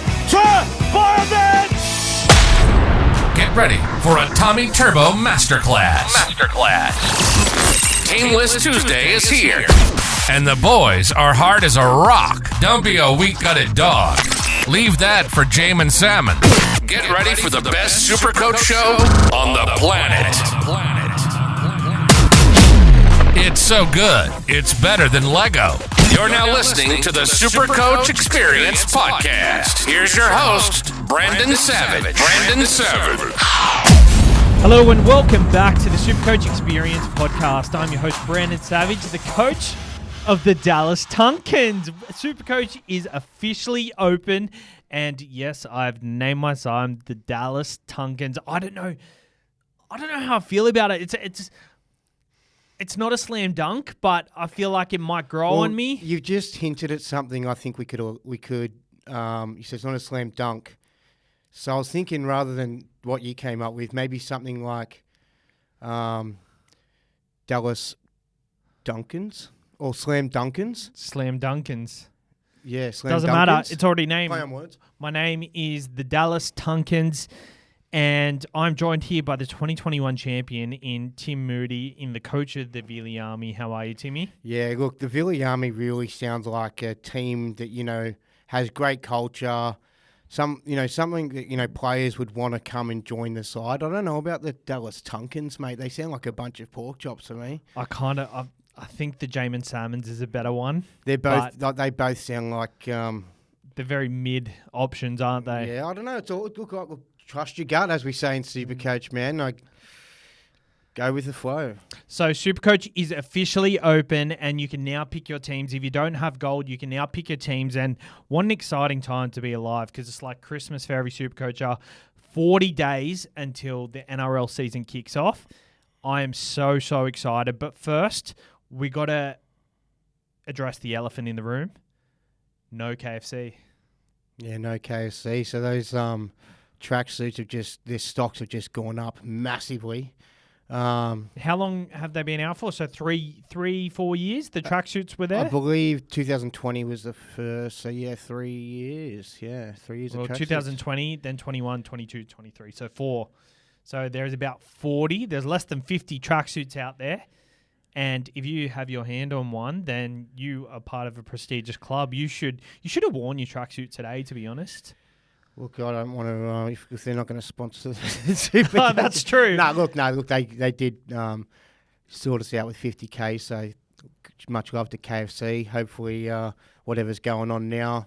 Fireman! Get ready for a Tommy Turbo Masterclass. Tameless Tuesday is here. And the boys are hard as a rock. Don't be a weak-gutted dog. Leave that for Jamin Salmon. Get ready for the best SuperCoach show on the planet. It's so good, it's better than Lego. You're now listening to the SuperCoach Experience Podcast. Here's your host, Brandon Savage. Hello and welcome back to the SuperCoach Experience Podcast. I'm your host, Brandon Savage, the coach of the Dallas Tunkins. SuperCoach is officially open, and yes, I've named my son the Dallas Tunkins. I don't know how I feel about it. It's not a slam dunk, but I feel like it might grow on me. You've just hinted at something I think we could. You said it's not a slam dunk. So I was thinking rather than what you came up with, maybe something like Dallas Dunkins or Slam Dunkins. Slam Dunkins. Yeah, Slam Doesn't Dunkins. matter. It's already named. Play on words. My name is the Dallas Tunkins, and I'm joined here by the 2021 champion in Tim Moody, in the coach of the Vili Army. How are you, Timmy? Yeah, look, the Vili Army really sounds like a team that, has great culture. Something that, players would want to come and join the side. I don't know about the Dallas Tunkins, mate. They sound like a bunch of pork chops to me. I think the Jamin Salmons is a better one. They both sound like they're very mid options, aren't they? Yeah, I don't know. Look, trust your gut, as we say in SuperCoach, man. Go with the flow. So SuperCoach is officially open, and you can now pick your teams. If you don't have gold, you can now pick your teams. And what an exciting time to be alive, because it's like Christmas for every SuperCoacher. 40 days until the NRL season kicks off. I am so excited. But first, we got to address the elephant in the room. No KFC. Yeah, no KFC. So those tracksuits their stocks have just gone up massively. How long have they been out for? So 4 years the tracksuits were there? I believe 2020 was the first. So, 3 years. Yeah, 3 years of tracksuits. 2020, then 21, 22, 23. So 4. So there's about 40. There's less than 50 tracksuits out there. And if you have your hand on one, then you are part of a prestigious club. You should have worn your tracksuit today, to be honest. Look, I don't want to, if they're not going to sponsor the Super. Oh, that's true. No, look, they did sort us out with 50K, so much love to KFC. Hopefully, whatever's going on now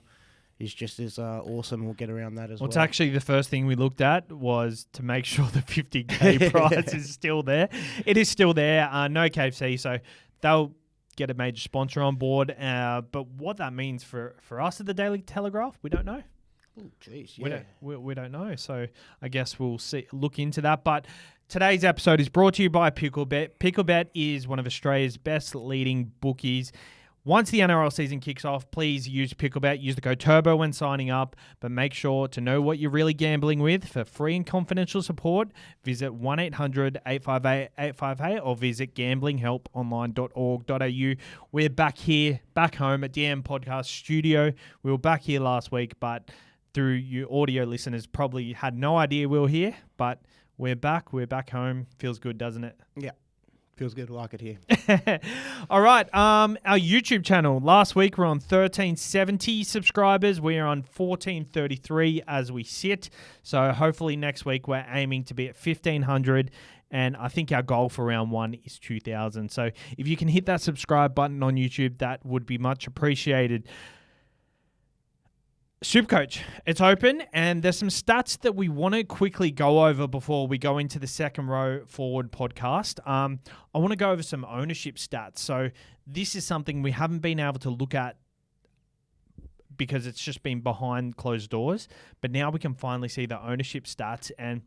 is just as awesome. We'll get around that as well. Well, it's actually the first thing we looked at was to make sure the 50K prize is still there. It is still there. No KFC, so they'll get a major sponsor on board. But what that means for us at the Daily Telegraph, we don't know. Oh, jeez, yeah. We don't know, so I guess we'll look into that. But today's episode is brought to you by PickleBet. PickleBet is one of Australia's best leading bookies. Once the NRL season kicks off, please use PickleBet. Use the code TURBO when signing up, but make sure to know what you're really gambling with. For free and confidential support, visit 1-800-858-858 or visit gamblinghelponline.org.au. We're back home at DM Podcast Studio. We were back here last week, but through you audio listeners probably had no idea we were here, but we're back. We're back home. Feels good, doesn't it? Yeah. Feels good. I like it here. All right. Our YouTube channel. Last week we're on 1,370 subscribers. We are on 1,433 as we sit. So hopefully next week we're aiming to be at 1,500. And I think our goal for round 1 is 2,000. So if you can hit that subscribe button on YouTube, that would be much appreciated. SuperCoach, it's open, and there's some stats that we want to quickly go over before we go into the second row forward podcast. I want to go over some ownership stats. So this is something we haven't been able to look at because it's just been behind closed doors, but now we can finally see the ownership stats, and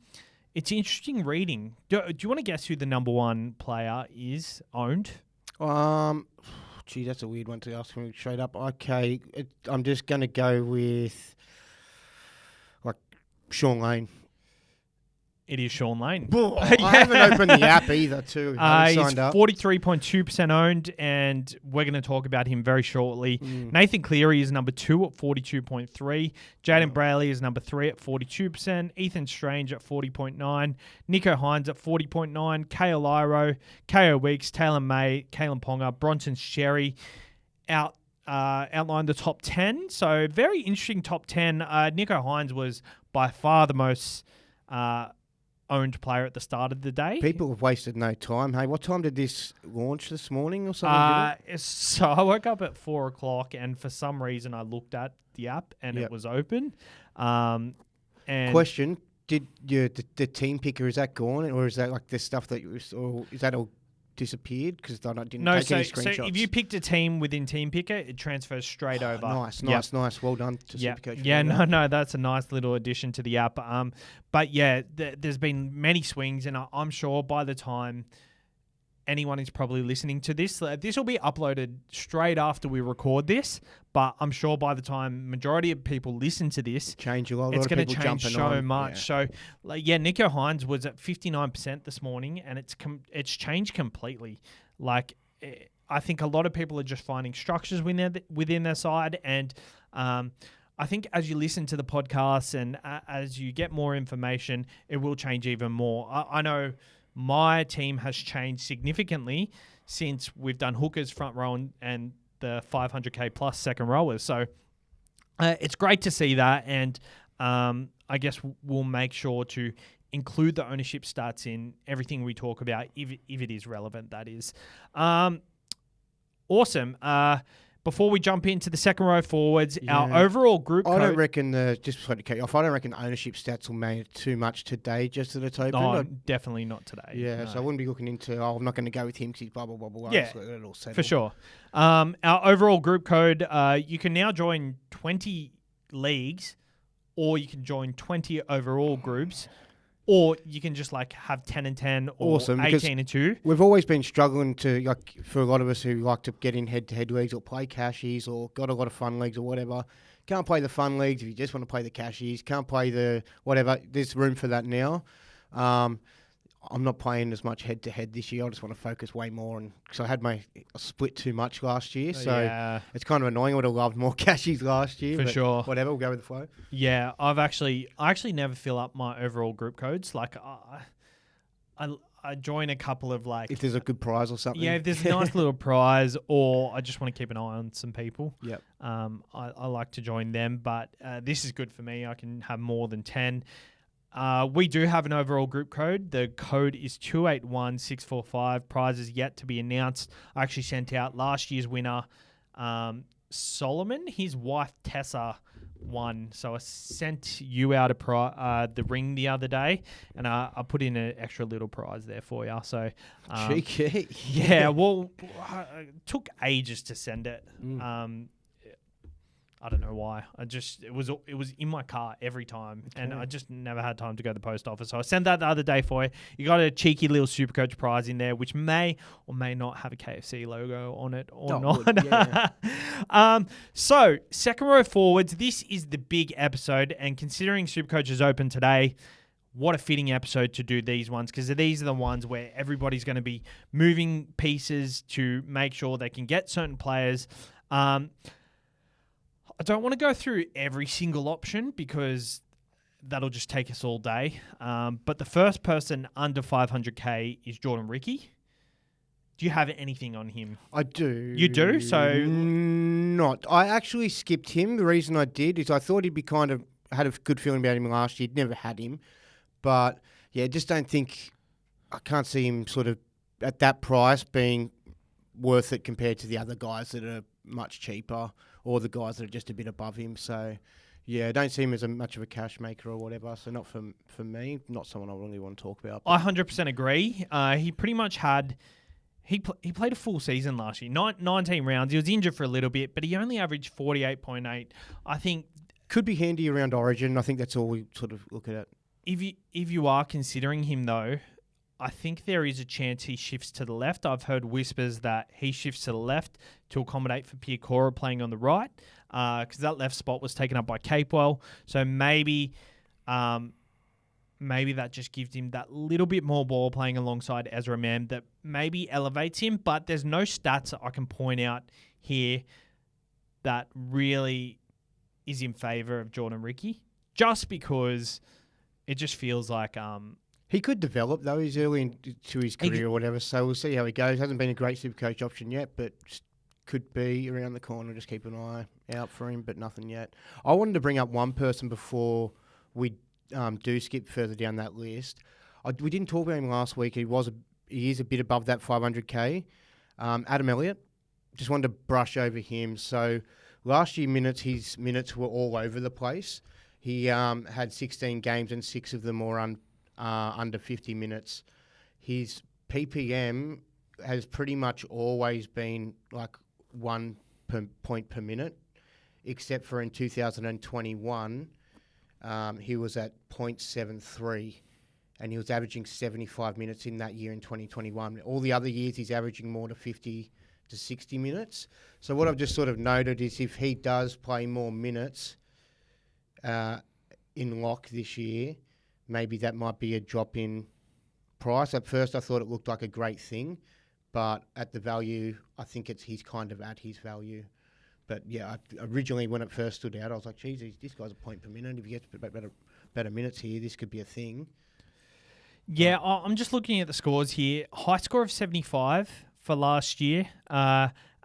it's interesting reading. Do you want to guess who the number 1 player is owned? Gee, that's a weird one to ask me straight up. Okay, I'm just going to go with, Sean Lane. It is Sean Lane. I haven't opened the app either, too. He's Signed up. 43.2% owned, and we're going to talk about him very shortly. Nathan Cleary is number 2 at 42.3. Jaden Brayley is number 3 at 42%. Ethan Strange at 40.9. Nico Hines at 40.9. Kale Lyro, KO Weeks, Taylor May, Kalen Ponga, Bronson Sherry outlined the top 10. So very interesting top 10. Nico Hines was by far the most owned player at the start of the day. People have wasted no time. Hey, what time did this launch this morning or something? So I woke up at 4 o'clock, and for some reason I looked at the app and it was open. And Question: Did the team picker, is that gone, or is that like the stuff that or is that all disappeared because I didn't take any screenshots? So if you picked a team within Team Picker, it transfers straight over. Nice. Well done to SuperCoach. Yeah, no, that's a nice little addition to the app. But yeah, there's been many swings, and I'm sure by the time anyone is probably listening to this will be uploaded straight after we record this. But I'm sure by the time majority of people listen to this, it's going to change so much. Yeah. So, Nico Hines was at 59% this morning, and it's changed completely. I think a lot of people are just finding structures within their side, and I think as you listen to the podcast and as you get more information, it will change even more. I know my team has changed significantly since we've done hookers, front row, and the 500k plus second rowers. So it's great to see that, and I guess we'll make sure to include the ownership stats in everything we talk about, if it is relevant, that is. Awesome. Before we jump into the second row forwards, our overall group I don't reckon just to cut you off, I don't reckon ownership stats will matter too much today just that it's open. No, definitely not today. Yeah, no. So I wouldn't be looking into, I'm not going to go with him because he's blah, blah, blah, blah. Yeah, for sure. Our overall group code, you can now join 20 leagues, or you can join 20 overall groups, or you can just have 10 and 10 or 18 and 2. We've always been struggling to, for a lot of us who like to get in head-to-head leagues or play cashies or got a lot of fun leagues or whatever. Can't play the fun leagues if you just want to play the cashies. Can't play the whatever. There's room for that now. I'm not playing as much head-to-head this year. I just want to focus way more because I had my split too much last year. So it's kind of annoying. I would have loved more cashies last year. For sure. Whatever, we'll go with the flow. Yeah, I actually never fill up my overall group codes. I join a couple of if there's a good prize or something. Yeah, if there's a nice little prize, or I just want to keep an eye on some people. Yep. I like to join them, but this is good for me. I can have more than 10. We do have an overall group code. The code is 281645. Prizes yet to be announced. I actually sent out last year's winner, Solomon. His wife Tessa won. So I sent you out the ring the other day, and I put in an extra little prize there for you. So cheeky. Yeah. Well, it took ages to send it. I don't know why. It was in my car every time, and I just never had time to go to the post office. So I sent that the other day for you. You got a cheeky little SuperCoach prize in there, which may or may not have a KFC logo on it or not. Yeah. So second row forwards. This is the big episode, and considering SuperCoach is open today, what a fitting episode to do these ones, because these are the ones where everybody's going to be moving pieces to make sure they can get certain players. I don't want to go through every single option because that'll just take us all day. But the first person under 500k is Jordan Ricky. Do you have anything on him? I do. You do? So not. I actually skipped him. The reason I did is I thought he'd be had a good feeling about him last year. Never had him. But yeah, just don't think, I can't see him sort of at that price being worth it compared to the other guys that are much cheaper, or the guys that are just a bit above him. So, yeah, I don't see him as much of a cash maker or whatever. So not for me, not someone I really want to talk about. I 100% agree. He pretty much had... He played a full season last year, 19 rounds. He was injured for a little bit, but he only averaged 48.8. I think... Could be handy around Origin. I think that's all we sort of look at. If you are considering him, though, I think there is a chance he shifts to the left. I've heard whispers that he shifts to the left to accommodate for Piacora playing on the right, because that left spot was taken up by Capewell. So maybe maybe that just gives him that little bit more ball playing alongside Ezra Mam that maybe elevates him, but there's no stats I can point out here that really is in favour of Jordan Ricky, just because it just feels like... he could develop, though. He's early into his career or whatever, so we'll see how he goes. Hasn't been a great SuperCoach option yet, but could be around the corner. Just keep an eye out for him, but nothing yet. I wanted to bring up one person before we do skip further down that list. We didn't talk about him last week. He is a bit above that 500k. Adam Elliott. Just wanted to brush over him. So last year, his minutes were all over the place. He had 16 games and 6 of them were under 50 minutes. His PPM has pretty much always been like 1 point per minute, except for in 2021, he was at 0.73, and he was averaging 75 minutes in that year in 2021. All the other years, he's averaging more to 50 to 60 minutes. So what I've just sort of noted is if he does play more minutes in lock this year, maybe that might be a drop in price. At first, I thought it looked like a great thing, but at the value, I think he's kind of at his value. But yeah, originally when it first stood out, I was like, geez, this guy's a point per minute. If he gets better minutes here, this could be a thing. Yeah, I'm just looking at the scores here. High score of 75 for last year.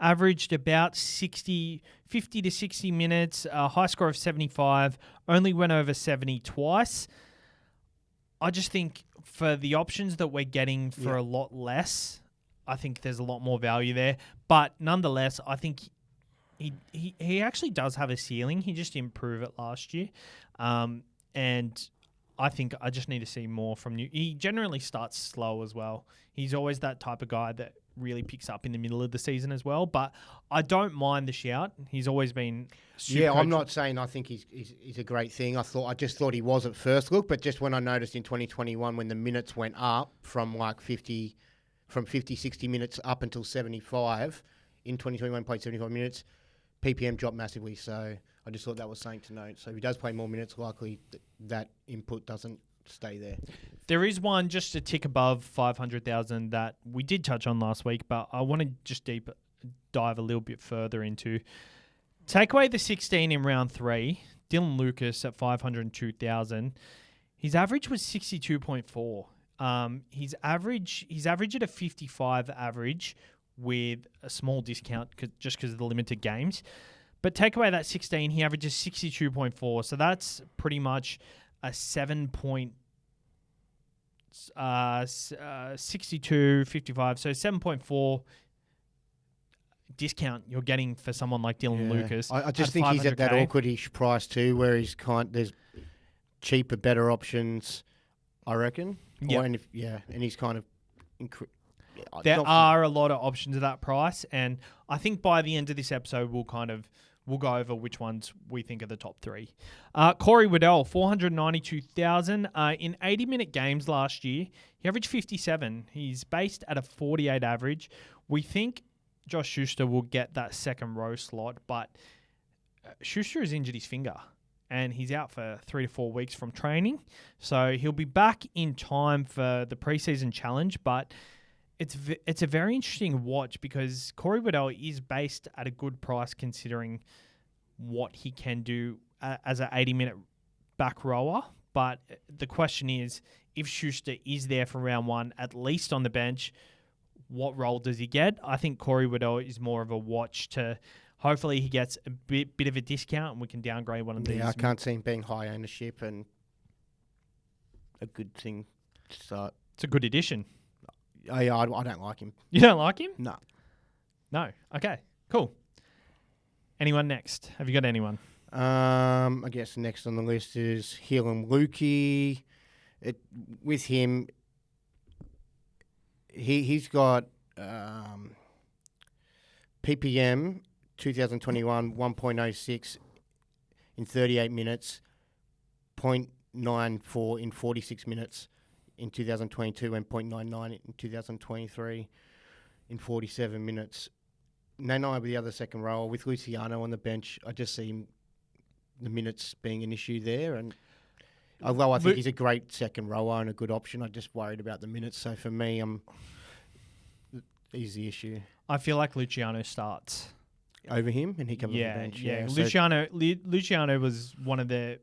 Averaged about 50 to 60 minutes. High score of 75. Only went over 70 twice. I just think for the options that we're getting for a lot less, I think there's a lot more value there. But nonetheless, I think he actually does have a ceiling. He just improved it last year. And I think I just need to see more from you. He generally starts slow as well. He's always that type of guy that really picks up in the middle of the season as well. But I don't mind the shout. He's always been I'm not saying I think he's a great thing. I just thought he was at first look, but just when I noticed in 2021 when the minutes went up from 50, 60 minutes up until 75, in 2021 played 75 minutes, PPM dropped massively. So I just thought that was something to note. So if he does play more minutes, likely that input doesn't stay there. There is one just a tick above 500,000 that we did touch on last week, but I want to just dive a little bit further into. Take away the 16 in round 3, Dylan Lucas at 502,000. His average was 62.4. His average at a 55 average with a small discount just because of the limited games. But take away that 16, he averages 62.4. So that's pretty much a 62, 55. So 7.4 discount you're getting for someone like Dylan Lucas. I just think he's at that awkward-ish price too, where there's cheaper, better options, I reckon. Yeah. And he's kind of... There are a lot of options at that price, and I think by the end of this episode, we'll go over which ones we think are the top 3. Corey Waddell, 492,000. In 80-minute games last year, he averaged 57. He's based at a 48 average. We think Josh Schuster will get that second row slot, but Schuster has injured his finger, and he's out for 3 to 4 weeks from training. So he'll be back in time for the preseason challenge, but it's a very interesting watch because Corey Waddell is based at a good price considering what he can do as an 80-minute back rower. But the question is, if Schuster is there for round 1, at least on the bench, what role does he get? I think Corey Waddell is more of a watch to hopefully he gets a bit of a discount and we can downgrade one of these. Yeah, I can't see him being high ownership and a good thing to start. It's a good addition. Oh, yeah, I don't like him. You don't like him? No. No. Okay, cool. Anyone next? Have you got anyone? I guess next on the list is Hielan Lukey. With him, he's got PPM 2021 1.06 in 38 minutes, 0.94 in 46 minutes in 2022, and 0.99 in 2023 in 47 minutes. Nanai with the other second row. With Luciano on the bench, I just see the minutes being an issue there, and Although I think he's a great second rower and a good option, I'm just worried about the minutes. So for me, he's the issue. I feel like Luciano starts over him, and he comes off the bench. Yeah. So Luciano was one of their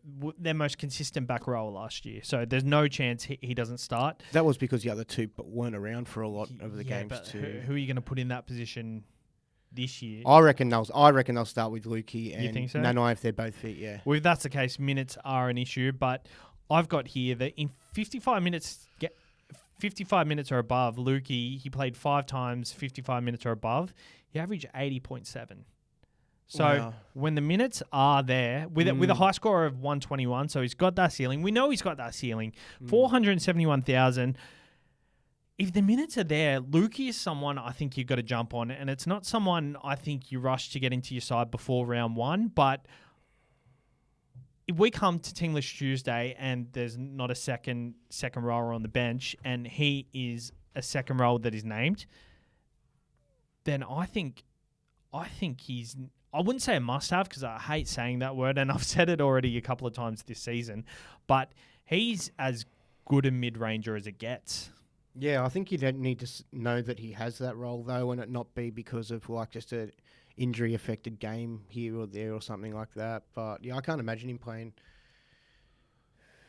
most consistent back rower last year, so there's no chance he doesn't start. That was because the other two weren't around for a lot of the games but too. Who are you going to put in that position this year? I reckon they'll start with Lukey and you think so? Nanai if they're both fit. Yeah. Well, if that's the case, minutes are an issue, but I've got here that in 55 minutes. 55 minutes or above, Lukey, he played 5 times 55 minutes or above. He averaged 80.7. So when the minutes are there, with a high score of 121, so he's got that ceiling. We know he's got that ceiling. 471,000. If the minutes are there, Lukey is someone I think you've got to jump on, and it's not someone I think you rush to get into your side before round 1, but if we come to Tinglish Tuesday and there's not a second rower on the bench and he is a second rower that is named, then I think he's, I wouldn't say a must-have because I hate saying that word and I've said it already a couple of times this season, but he's as good a mid-ranger as it gets. Yeah, I think you don't need to know that he has that role though, and it not be because of like just a injury-affected game here or there or something like that. But yeah, I can't imagine him playing.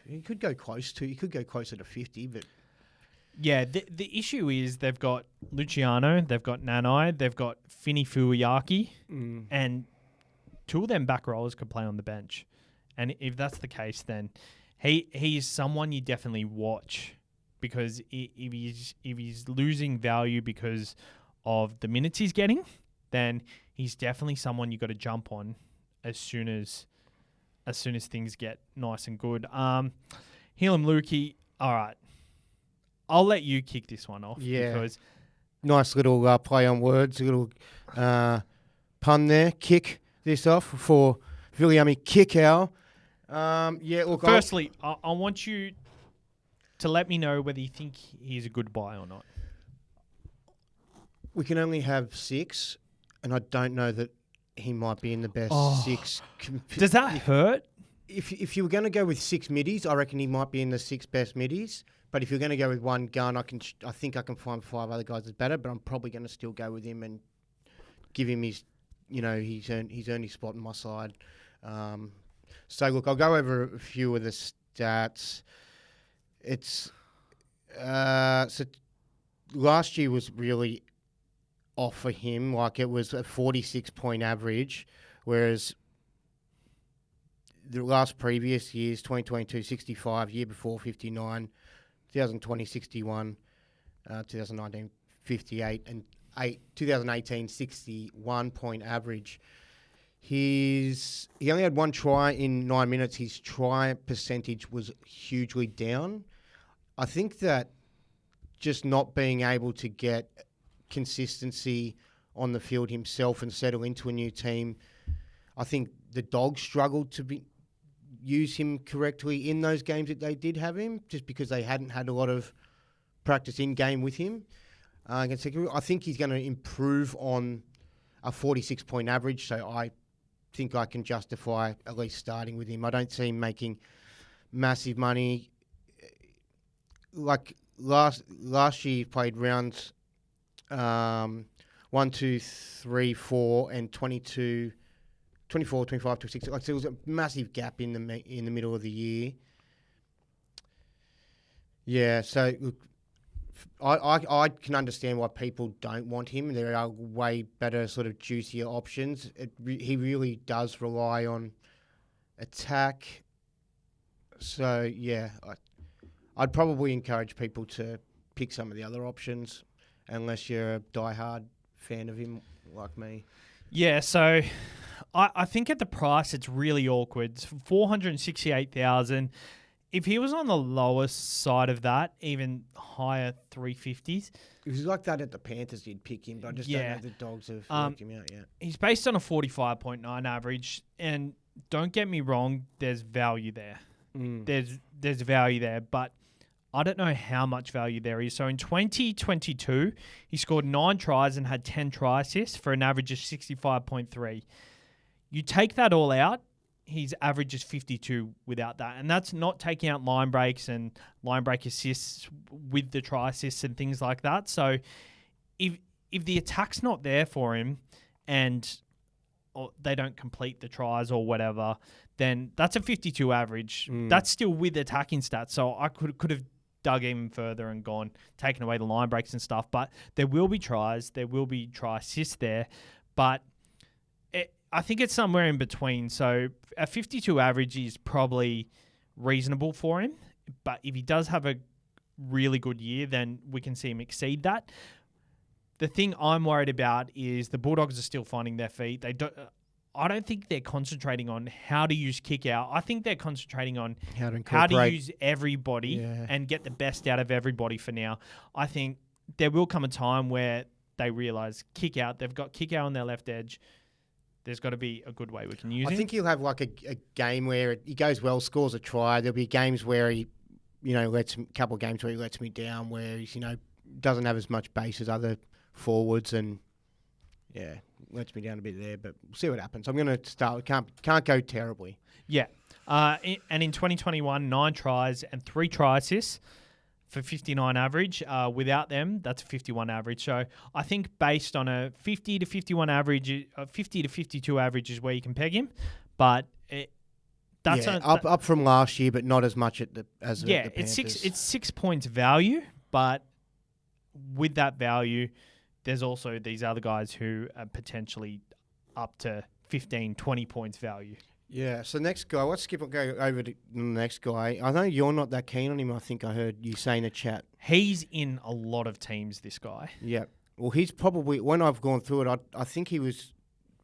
He could go closer to 50, but yeah, the issue is they've got Luciano, they've got Nanai, they've got Fini Fuiaki, and 2 of them back rollers could play on the bench. And if that's the case, then he's someone you definitely watch, because if he's losing value because of the minutes he's getting, then he's definitely someone you got to jump on as soon as things get nice and good. Helam Lukey, all right. I'll let you kick this one off. Yeah. Because nice little play on words, a little pun there. Kick this off for Viliami Kickow. Yeah, look. Firstly, I want you to let me know whether you think he's a good buy or not. We can only have 6, and I don't know that he might be in the best 6. Does that hurt? If you were going to go with 6 middies, I reckon he might be in the 6 best middies. But if you're going to go with one gun, I think I can find 5 other guys that's better. But I'm probably going to still go with him and give him his, he's earned his spot in my side. So look, I'll go over a few of the stats. It's so last year was really off for him. Like it was a 46-point average, whereas the last previous years, 2022, 65, year before 59, 2020, 61, 2019, 58, and 2018, 61-point average. He only had 1 try in 9 minutes. His try percentage was hugely down. I think that just not being able to get consistency on the field himself and settle into a new team, I think the Dogs struggled to use him correctly in those games that they did have him, just because they hadn't had a lot of practice in game with him. I think he's going to improve on a 46-point average, so I think I can justify at least starting with him. I don't see him making massive money. Like last year, he played rounds 1, 2, 3, 4, and 22, 24, 25, 26. Like, so there was a massive gap in the middle of the year. Yeah, so look, I can understand why people don't want him. There are way better, sort of juicier options. He really does rely on attack. So yeah, I'd probably encourage people to pick some of the other options, unless you're a diehard fan of him like me. Yeah, so I think at the price it's really awkward. It's 468,000. If he was on the lowest side of that, even higher 350s. If he's like that at the Panthers, you'd pick him, but I just don't know if the Dogs have worked him out yet. He's based on a 45.9 average, and don't get me wrong, there's value there. There's value there, but I don't know how much value there is. So in 2022, he scored 9 tries and had 10 try assists for an average of 65.3. You take that all out, his average is 52 without that. And that's not taking out line breaks and line break assists with the try assists and things like that. So if the attack's not there for him and or they don't complete the tries or whatever, then that's a 52 average. That's still with attacking stats. So I could have dug even further and taken away the line breaks and stuff. But there will be tries. There will be try assists there. But I think it's somewhere in between. So a 52 average is probably reasonable for him. But if he does have a really good year, then we can see him exceed that. The thing I'm worried about is the Bulldogs are still finding their feet. I don't think they're concentrating on how to use kick out. I think they're concentrating on how to use everybody and get the best out of everybody for now. I think there will come a time where they realise kick out. They've got kick out on their left edge. There's got to be a good way we can use him. I think he'll have like a game where he goes well, scores a try. There'll be games where he, couple of games where he lets me down, where he's, doesn't have as much base as other forwards and, lets me down a bit there. But we'll see what happens. I'm going to start. Can't go terribly. Yeah. And in 2021, 9 tries and 3 try assists for 59 average. Without them, that's a 51 average. So I think based on a 50 to 51 average, 50 to 52 average is where you can peg him. But up from last year, but not as much as the Panthers. It's 6 points value, but with that value, there's also these other guys who are potentially up to 15, 20 points value. Yeah, so next guy, let's go over to the next guy. I know you're not that keen on him. I think I heard you say in a chat. He's in a lot of teams, this guy. Yeah. Well, he's probably, when I've gone through it, I think he was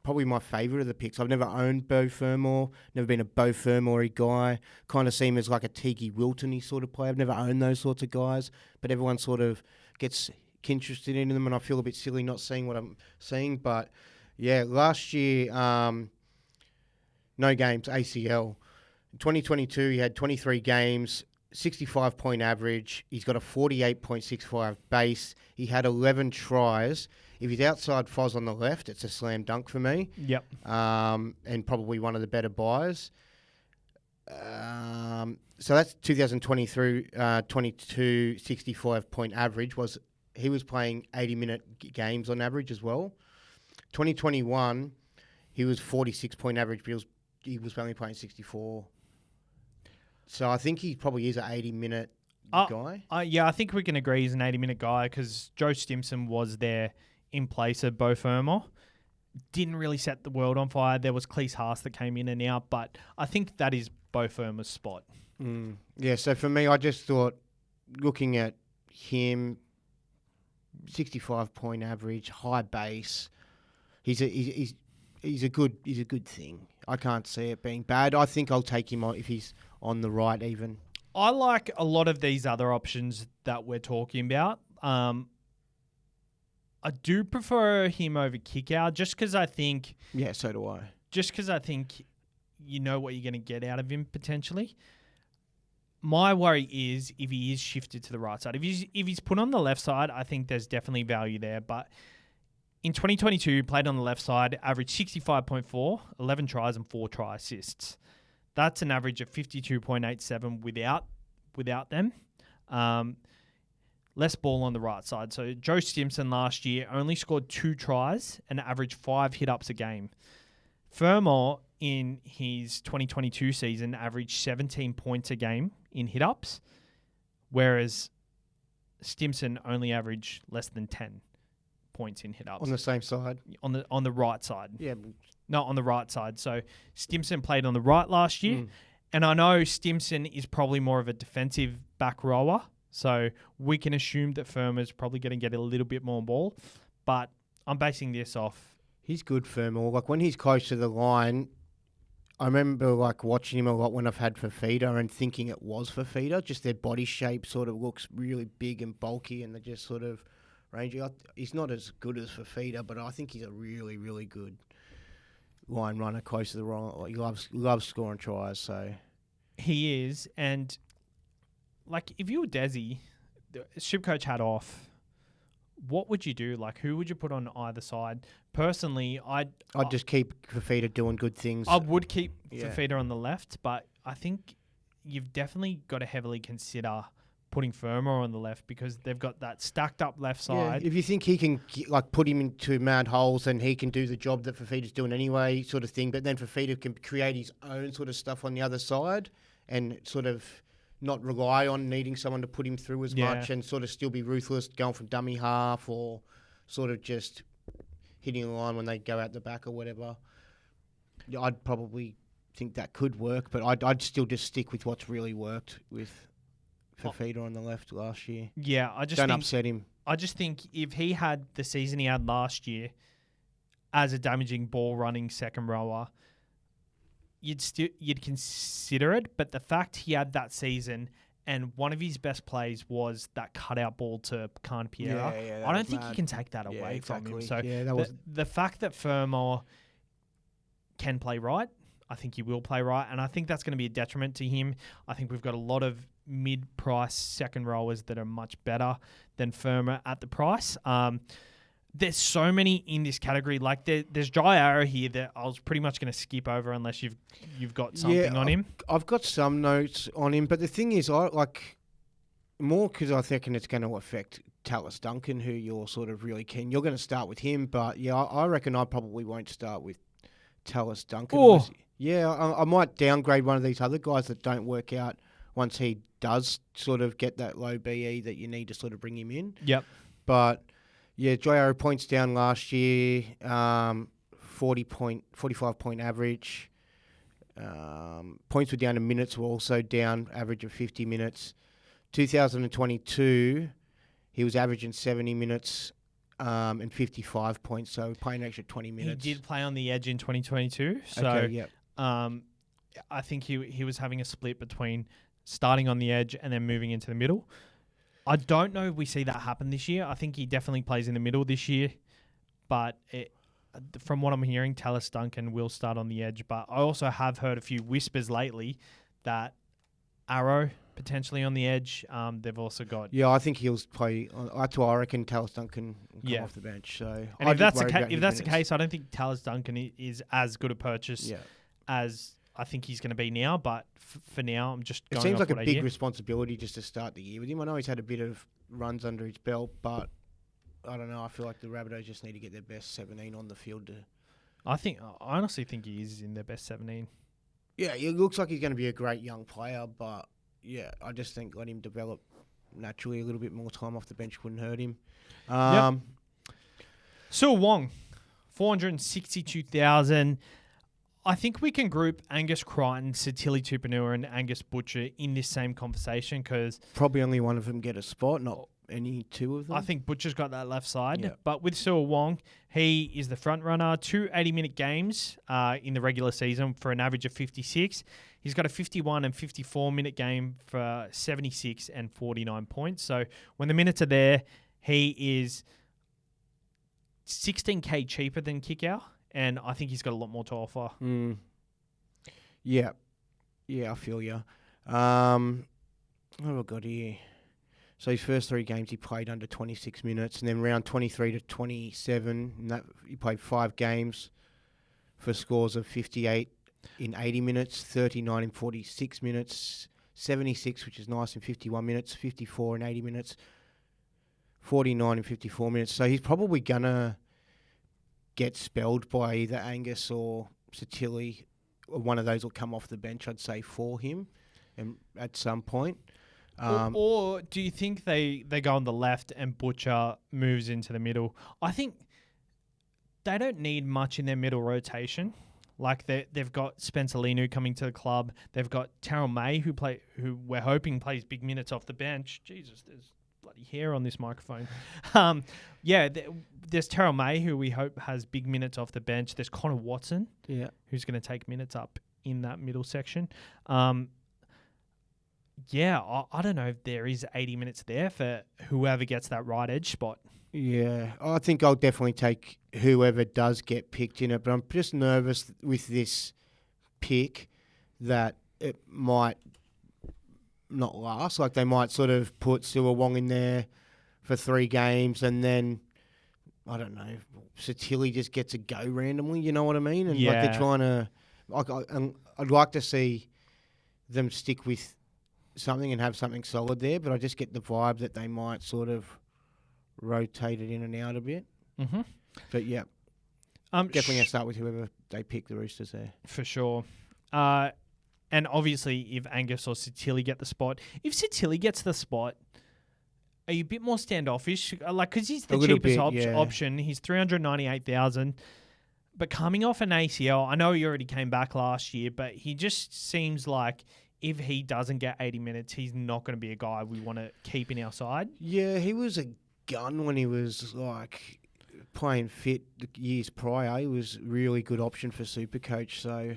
probably my favourite of the picks. I've never owned Beau Fermor, never been a Beau Fermor-y guy. Kind of see him as like a Tiki Wilton-y sort of player. I've never owned those sorts of guys, but everyone sort of gets interested in them, and I feel a bit silly not seeing what I'm seeing. But, yeah, last year, no games, ACL. In 2022, he had 23 games, 65-point average. He's got a 48.65 base. He had 11 tries. If he's outside Foz on the left, it's a slam dunk for me. Yep. And probably one of the better buys. So that's 2023, 22, 65-point average. He was playing 80-minute games on average as well. 2021, he was 46-point average, but he was only playing 64. So I think he probably is an 80-minute guy. Yeah, I think we can agree he's an 80-minute guy because Joe Stimson was there in place of Beau Fermor. Didn't really set the world on fire. There was Cleese Haas that came in and out, but I think that is Beau Fermor's spot. Yeah, so for me, I just thought, looking at him, 65-point average, high base, he's a good thing. I can't see it being bad. I think I'll take him on if he's on the right even. I like a lot of these other options that we're talking about. I do prefer him over Kickout just because I think... Yeah, so do I. Just because I think you know what you're going to get out of him potentially. My worry is if he is shifted to the right side. If he's put on the left side, I think there's definitely value there. But in 2022, played on the left side, averaged 65.4, 11 tries and 4 try assists. That's an average of 52.87 without them. Less ball on the right side. So Joe Stimson last year only scored 2 tries and averaged 5 hit-ups a game. Fermor in his 2022 season averaged 17 points a game in hit-ups, whereas Stimson only averaged less than 10 points in hit-ups. On the same side? On the right side. Yeah. No, on the right side. So Stimson played on the right last year, and I know Stimson is probably more of a defensive back rower, so we can assume that Fermor's probably going to get a little bit more ball, but I'm basing this off. He's good, Fermor. Like, when he's close to the line, I remember, like, watching him a lot when I've had Fafita and thinking it was Fafita. Just their body shape sort of looks really big and bulky, and they're just sort of rangy. He's not as good as Fafita, but I think he's a really, really good line runner close to the wrong. He loves scoring tries, so... He is, and, like, if you were Desi, the SuperCoach hat off, what would you do? Like, who would you put on either side? Personally, I'd just keep Fafita doing good things. I would keep Fafita on the left, but I think you've definitely got to heavily consider putting Firma on the left because they've got that stacked up left side. If you think he can put him into mad holes and he can do the job that Fafita's doing anyway, sort of thing, but then Fafita can create his own sort of stuff on the other side and sort of not rely on needing someone to put him through as much and sort of still be ruthless going from dummy half or sort of just hitting a line when they go out the back or whatever. I'd probably think that could work, but I'd still just stick with what's really worked with Fafita on the left last year. Yeah, Don't upset him. I just think if he had the season he had last year as a damaging ball running second rower, you'd consider it. But the fact he had that season and one of his best plays was that cutout ball to Khan Piera, I don't think you can take that away from him. So the fact that Firma can play right, I think he will play right, and I think that's going to be a detriment to him. I think we've got a lot of mid-price second rowers that are much better than Firma at the price. There's so many in this category. Like there's Dry Arrow here that I was pretty much going to skip over unless you've got something on him. I've got some notes on him, but the thing is, I like more because I think it's going to affect Tallis Duncan, who you're sort of really keen. You're going to start with him, but I reckon I probably won't start with Tallis Duncan. Oh. I might downgrade one of these other guys that don't work out once he does sort of get that low BE that you need to sort of bring him in. Yep. But Dry Arrow points down last year, 45 point average. Points were down to minutes were also down, average of 50 minutes. 2022, he was averaging 70 minutes and 55 points, so playing an extra 20 minutes. He did play on the edge in 2022, so okay, I think he was having a split between starting on the edge and then moving into the middle. I don't know if we see that happen this year. I think he definitely plays in the middle this year, but from what I'm hearing, Tallis Duncan will start on the edge. But I also have heard a few whispers lately that Arrow potentially on the edge. They've also got... Yeah, I think he'll play... That's why I reckon Tallis Duncan will come off the bench. So and if that's the case, I don't think Tallis Duncan is as good a purchase as I think he's going to be now. But for now, I'm just going. It seems like a big responsibility just to start the year with him. I know he's had a bit of runs under his belt, but I don't know. I feel like the Rabbitohs just need to get their best 17 on the field. I honestly think he is in their best 17. Yeah, it looks like he's going to be a great young player, but I just think let him develop naturally. A little bit more time off the bench wouldn't hurt him. Siua Wong, 462,000. I think we can group Angus Crichton, Satili Tupanua, and Angus Butcher in this same conversation because... Probably only one of them get a spot, not any two of them. I think Butcher's got that left side. But with Siua Wong, he is the front runner. 2 80-minute games in the regular season for an average of 56. He's got a 51 and 54-minute game for 76 and 49 points. So when the minutes are there, he is 16K cheaper than Kickow. And I think he's got a lot more to offer. Yeah, I feel you. What have I got here? So his first 3 games he played under 26 minutes, and then round 23 to 27, and that he played 5 games for scores of 58 in 80 minutes, 39 in 46 minutes, 76, which is nice, in 51 minutes, 54 in 80 minutes, 49 in 54 minutes. So he's probably gonna get spelled by either Angus or Satili. One of those will come off the bench, I'd say, for him at some point. Or do you think they go on the left and Butcher moves into the middle? I think they don't need much in their middle rotation. Like they've got Spencer Linu coming to the club. They've got Terrell May who we're hoping plays big minutes off the bench. Jesus, there's bloody hair on this microphone. There's Terrell May, who we hope has big minutes off the bench. There's Connor Watson, who's going to take minutes up in that middle section. I don't know if there is 80 minutes there for whoever gets that right edge spot. Yeah, I think I'll definitely take whoever does get picked in it, but I'm just nervous with this pick that it might not last. Like they might sort of put Siua Wong in there for 3 games, and then I don't know, Satili just gets a go randomly. You know what I mean? And like they're trying to. I'd like to see them stick with something and have something solid there, but I just get the vibe that they might sort of rotate it in and out a bit. Mm-hmm. But yeah, definitely going to start with whoever they pick, the Roosters there. For sure. And obviously, if Angus or Satili get the spot, if Satili gets the spot, are you a bit more standoffish? Like, because he's the cheapest option. He's $398,000. But coming off an ACL, I know he already came back last year, but he just seems like if he doesn't get 80 minutes, he's not going to be a guy we want to keep in our side. Yeah, he was a gun when he was like playing fit the years prior. He was a really good option for SuperCoach. So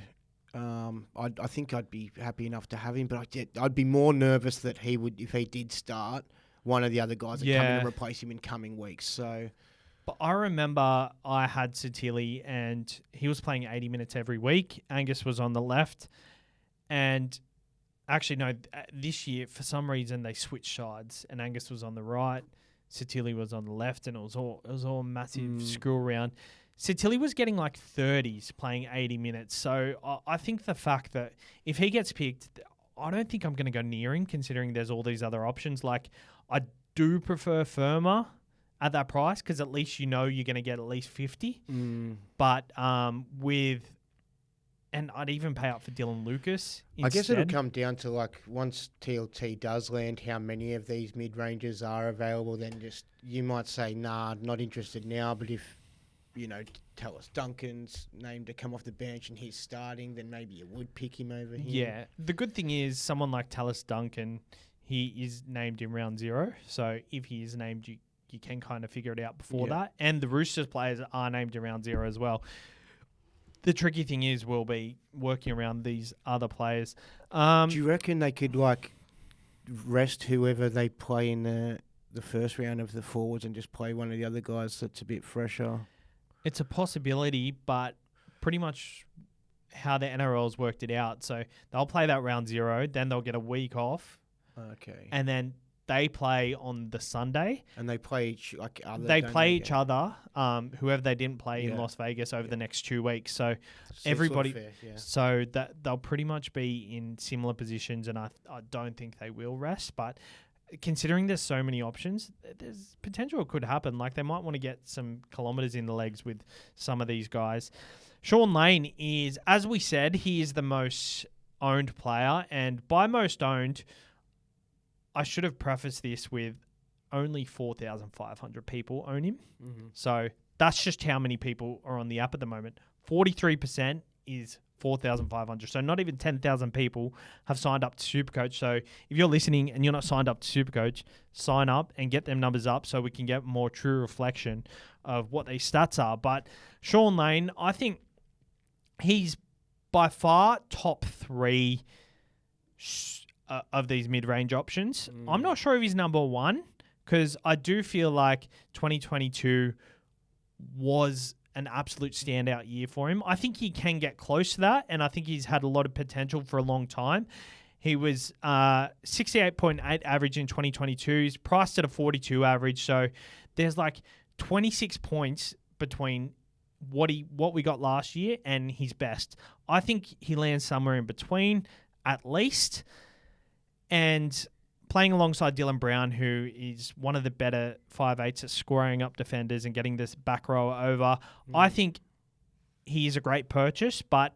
I think I'd be happy enough to have him, but I'd be more nervous that he would, if he did start, one of the other guys would come in and replace him in coming weeks. So, but I remember I had Satili and he was playing 80 minutes every week. Angus was on the left, and actually no, this year for some reason they switched sides, and Angus was on the right, Satili was on the left, and it was all a massive screw around. Satili was getting like 30s playing 80 minutes, so I think the fact that if he gets picked, I don't think I'm going to go near him, considering there's all these other options. Like, I do prefer Firma at that price because at least you know you're going to get at least 50. But and I'd even pay up for Dylan Lucas instead. I guess it'll come down to, like, once TLT does land, how many of these mid-rangers are available. Then just you might say, nah, not interested now. But if, you know, Tallis Duncan's named to come off the bench and he's starting, then maybe you would pick him over him. Yeah. The good thing is someone like Tallis Duncan, he is named in round 0. So if he is named, you can kind of figure it out before that. And the Roosters players are named in round 0 as well. The tricky thing is we'll be working around these other players. Do you reckon they could, like, rest whoever they play in the first round of the forwards and just play one of the other guys that's a bit fresher? It's a possibility, but pretty much how the NRL's worked it out. So they'll play that round 0, then they'll get a week off. Okay. And then they play on the Sunday. And they play each other. They play each other, whoever they didn't play in Las Vegas over the next 2 weeks. So everybody, sort of fair, so that they'll pretty much be in similar positions, and I don't think they will rest. But considering there's so many options, there's potential it could happen. Like, they might want to get some kilometres in the legs with some of these guys. Sean Lane is, as we said, he is the most owned player, and by most owned, I should have prefaced this with only 4,500 people own him. Mm-hmm. So that's just how many people are on the app at the moment. 43% is 4,500. So not even 10,000 people have signed up to SuperCoach. So if you're listening and you're not signed up to SuperCoach, sign up and get them numbers up so we can get more true reflection of what these stats are. But Sean Lane, I think he's by far top 3 of these mid-range options. I'm not sure if he's number 1 because I do feel like 2022 was an absolute standout year for him. I think he can get close to that, and I think he's had a lot of potential for a long time. He was 68.8 average in 2022. He's priced at a 42 average, so there's like 26 points between what we got last year and his best. I think he lands somewhere in between at least. And playing alongside Dylan Brown, who is one of the better 5'8s at scoring up defenders and getting this back row over, I think he is a great purchase, but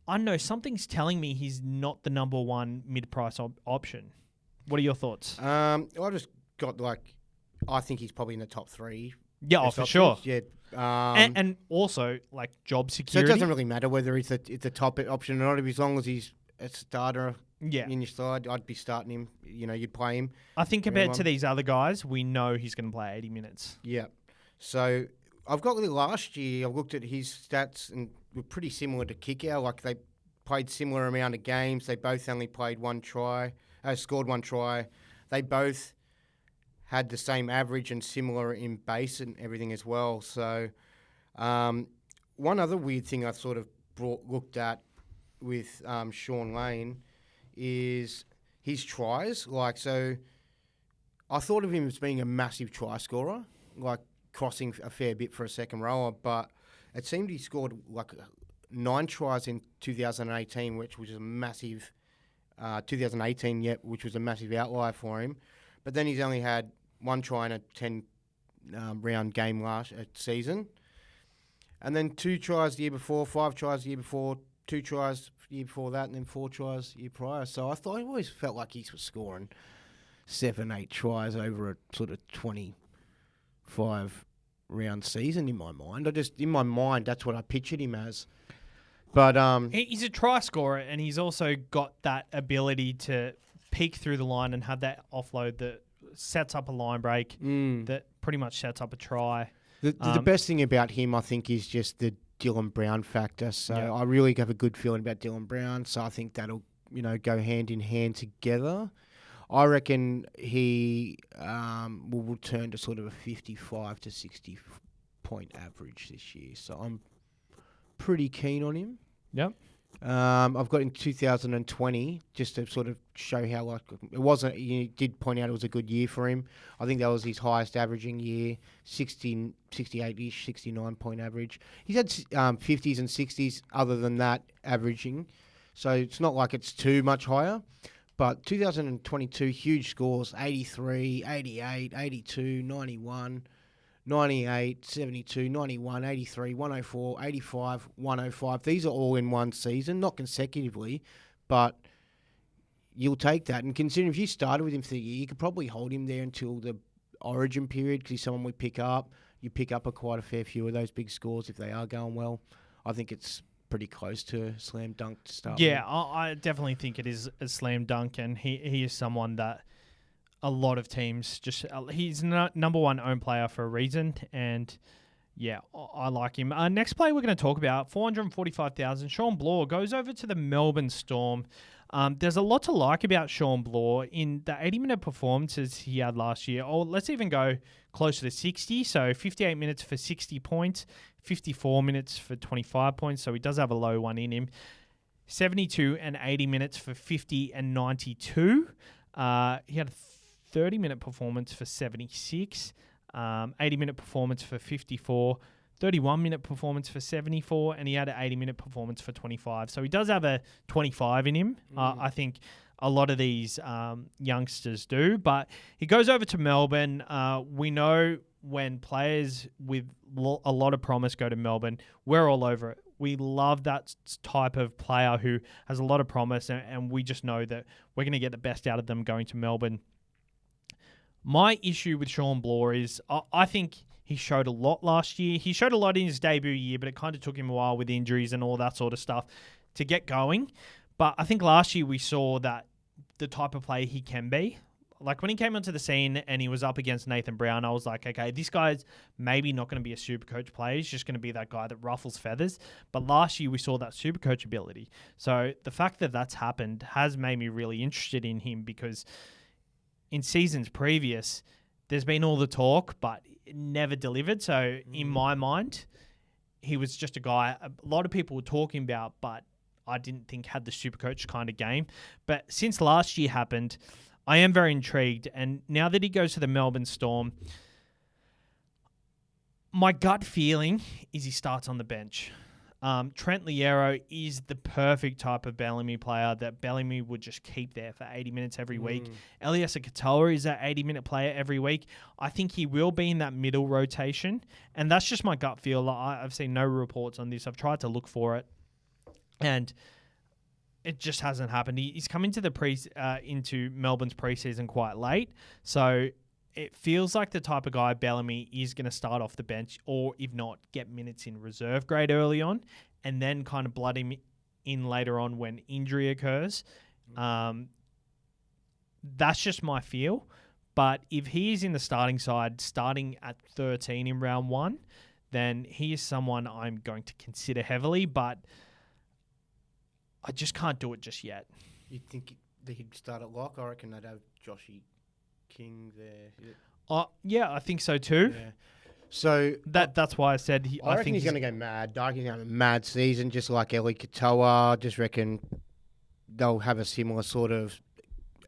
I don't know, something's telling me he's not the number 1 mid-price option. What are your thoughts? I just got, like, I think he's probably in the top 3. Yeah, for sure. Yeah. And also, like, job security. So it doesn't really matter whether it's the top option or not, as long as he's a starter. Yeah. In your side, I'd be starting him. You know, you'd play him. I think compared to these other guys, we know he's going to play 80 minutes. Yeah. So I've got last year, I've looked at his stats and were pretty similar to Kickout. Like, they played similar amount of games. They both only played scored 1 try. They both had the same average and similar in base and everything as well. So one other weird thing I sort of looked at with Sean Lane is his tries. Like, so I thought of him as being a massive try scorer, like crossing a fair bit for a second rower, but it seemed he scored like 9 tries in 2018, which was a massive 2018, which was a massive outlier for him. But then he's only had 1 try in a 10 round game last season. And then 2 tries the year before, 5 tries the year before, 2 tries the year before that, and then 4 tries the year prior. So I always felt like he was scoring 7, 8 tries over a sort of 25 round season in my mind. In my mind, that's what I pictured him as. But he's a try scorer, and he's also got that ability to peek through the line and have that offload that sets up a line break that pretty much sets up a try. The best thing about him, I think, is just the Dylan Brown factor. So I really have a good feeling about Dylan Brown. So I think that'll go hand in hand together. I reckon he will return to sort of a 55 to 60 point average this year. So I'm pretty keen on him. Yep. I've got in 2020 just to sort of show how it wasn't. You did point out it was a good year for him. I think that was his highest averaging year, 68-ish, 69 point average. He's had 50s and 60s other than that averaging, so it's not like it's too much higher. But 2022 huge scores: 83, 88, 82, 91. 98, 72, 91, 83, 104, 85, 105. These are all in one season, not consecutively, but you'll take that. And considering if you started with him for the year, you could probably hold him there until the origin period because he's someone we pick up. You pick up quite a fair few of those big scores if they are going well. I think it's pretty close to a slam dunk to start with. I definitely think it is a slam dunk, and he is someone that a lot of teams he's number one owned player for a reason, and I like him. Next player we're going to talk about, 445,000, Sean Bloor goes over to the Melbourne Storm. There's a lot to like about Sean Bloor in the 80-minute performances he had last year. Or let's even go closer to 60. So 58 minutes for 60 points, 54 minutes for 25 points. So he does have a low one in him. 72 and 80 minutes for 50 and 92. He had a 30-minute performance for 76, 80-minute performance for 54, 31-minute performance for 74, and he had an 80-minute performance for 25. So he does have a 25 in him. I think a lot of these youngsters do. But he goes over to Melbourne. We know when players with a lot of promise go to Melbourne, we're all over it. We love that type of player who has a lot of promise, and we just know that we're going to get the best out of them going to Melbourne. My issue with Sean Bloor is I think he showed a lot last year. He showed a lot in his debut year, but it kind of took him a while with injuries and all that sort of stuff to get going. But I think last year we saw that the type of player he can be. Like when he came onto the scene and he was up against Nathan Brown, I was like, okay, this guy's maybe not going to be a SuperCoach player. He's just going to be that guy that ruffles feathers. But last year we saw that SuperCoach ability. So the fact that that's happened has made me really interested in him because in seasons previous, there's been all the talk, but it never delivered. So in my mind, he was just a guy a lot of people were talking about, but I didn't think had the SuperCoach kind of game. But since last year happened, I am very intrigued. And now that he goes to the Melbourne Storm, my gut feeling is he starts on the bench. Trent Liero is the perfect type of Bellamy player that Bellamy would just keep there for 80 minutes every week. Elias Katoa is that 80-minute player every week. I think he will be in that middle rotation, and that's just my gut feel. I've seen no reports on this. I've tried to look for it, and it just hasn't happened. He's come into into Melbourne's preseason quite late, so it feels like the type of guy Bellamy is going to start off the bench, or if not, get minutes in reserve grade early on, and then kind of blood him in later on when injury occurs. That's just my feel. But if he is in the starting side, starting at 13 in round 1, then he is someone I'm going to consider heavily, but I just can't do it just yet. You think that he'd start at lock? I reckon they'd have Joshy King there. Yeah, I think so too. Yeah. So that's why I said I reckon he's going to go mad. I reckon he's going to have a mad season, just like Eli Katoa. Just reckon they'll have a similar sort of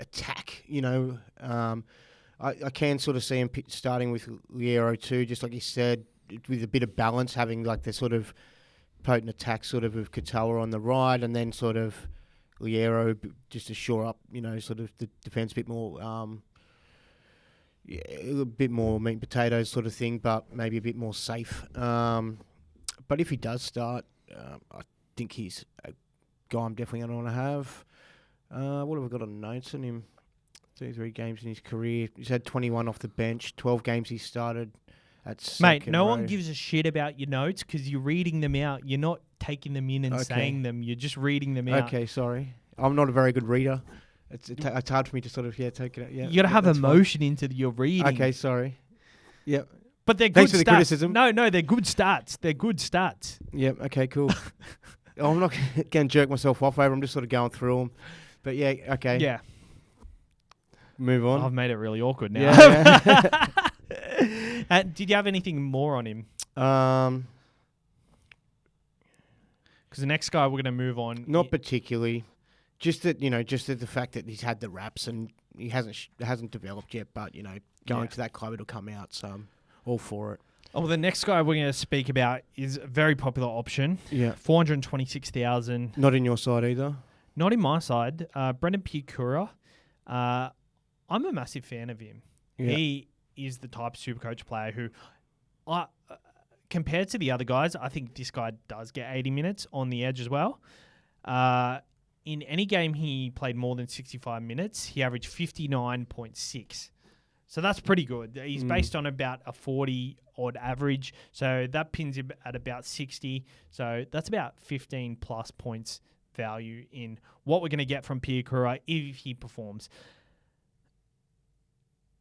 attack, I can sort of see him starting with Liero too, just like you said, with a bit of balance, having like the sort of potent attack sort of Katoa on the right, and then sort of Liero just to shore up, sort of the defence a bit more, a bit more meat and potatoes sort of thing, but maybe a bit more safe. But if he does start, I think he's a guy I'm definitely going to want to have. What have we got on notes on him? 33 games in his career. He's had 21 off the bench, 12 games he started at second Mate, no row. one gives a shit about your notes because you're reading them out. You're not taking them in and saying them. You're just reading them out. Okay, sorry. I'm not a very good reader. It's hard for me to sort of, take it out. Yeah, You got to have emotion into your reading. Okay, sorry. Yep. But they're good Thanks for stats. the criticism. No, they're good stats. They're good stats. Yep, okay, cool. I'm not going to jerk myself off over. I'm just sort of going through them. But yeah, okay. Yeah. Move on. I've made it really awkward now. Yeah. Did you have anything more on him? Not Because the next guy we're going to move on. particularly. Just that, just the fact that he's had the raps and he hasn't developed yet, but, going to that club, it'll come out. So I'm all for it. Oh, well, the next guy we're going to speak about is a very popular option. Yeah. 426,000. Not in your side either. Not in my side. Brendan Piakura. I'm a massive fan of him. Yeah. He is the type of SuperCoach player who, compared to the other guys, I think this guy does get 80 minutes on the edge as well. In any game he played more than 65 minutes, he averaged 59.6. So that's pretty good. He's based on about a 40-odd average. So that pins him at about 60. So that's about 15-plus points value in what we're going to get from Piakura if he performs.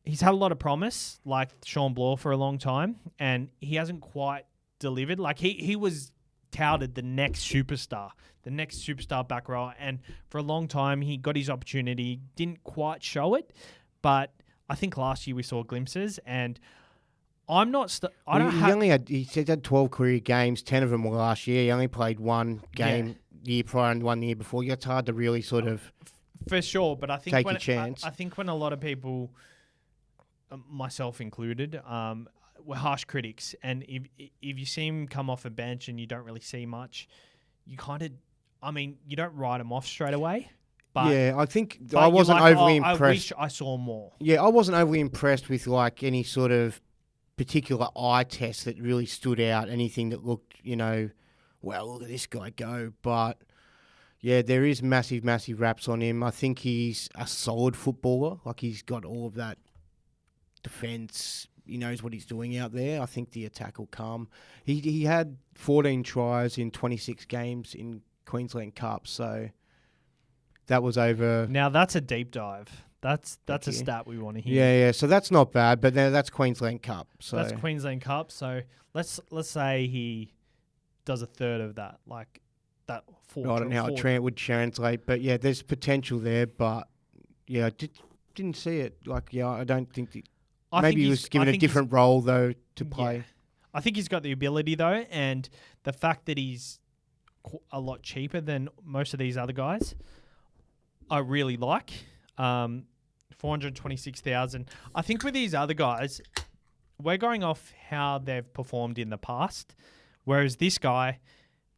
He's had a lot of promise, like Sean Bloor, for a long time, and he hasn't quite delivered. Like, he was touted the next superstar back row, and for a long time he got his opportunity, didn't quite show it, but I think last year we saw glimpses, and I'm not... He had 12 career games, 10 of them were last year. He only played one game the year prior and one the year before. It's hard to really sort of... For sure, but I think take a chance. I think when a lot of people, myself included, were harsh critics, and if you see him come off a bench and you don't really see much, you kind of... you don't write him off straight away. But, yeah, I think I wasn't overly impressed. I wish I saw more. Yeah, I wasn't overly impressed with like any sort of particular eye test that really stood out, anything that looked, well, look at this guy go. But yeah, there is massive raps on him. I think he's a solid footballer. Like, he's got all of that defence. He knows what he's doing out there. I think the attack will come. He had 14 tries in 26 games in Queensland Cup, so that was over. Now that's a deep dive. That's a stat we want to hear. Yeah. So that's not bad, but then that's Queensland Cup. So that's Queensland Cup. So let's say he does a third of that, like that. I don't know how it would translate, but yeah, there's potential there. But yeah, I didn't see it. Like, yeah, I don't think. Maybe he was given a different role though to play. Yeah. I think he's got the ability though, and the fact that he's a lot cheaper than most of these other guys, I really like. 426,000. I think with these other guys, we're going off how they've performed in the past, whereas this guy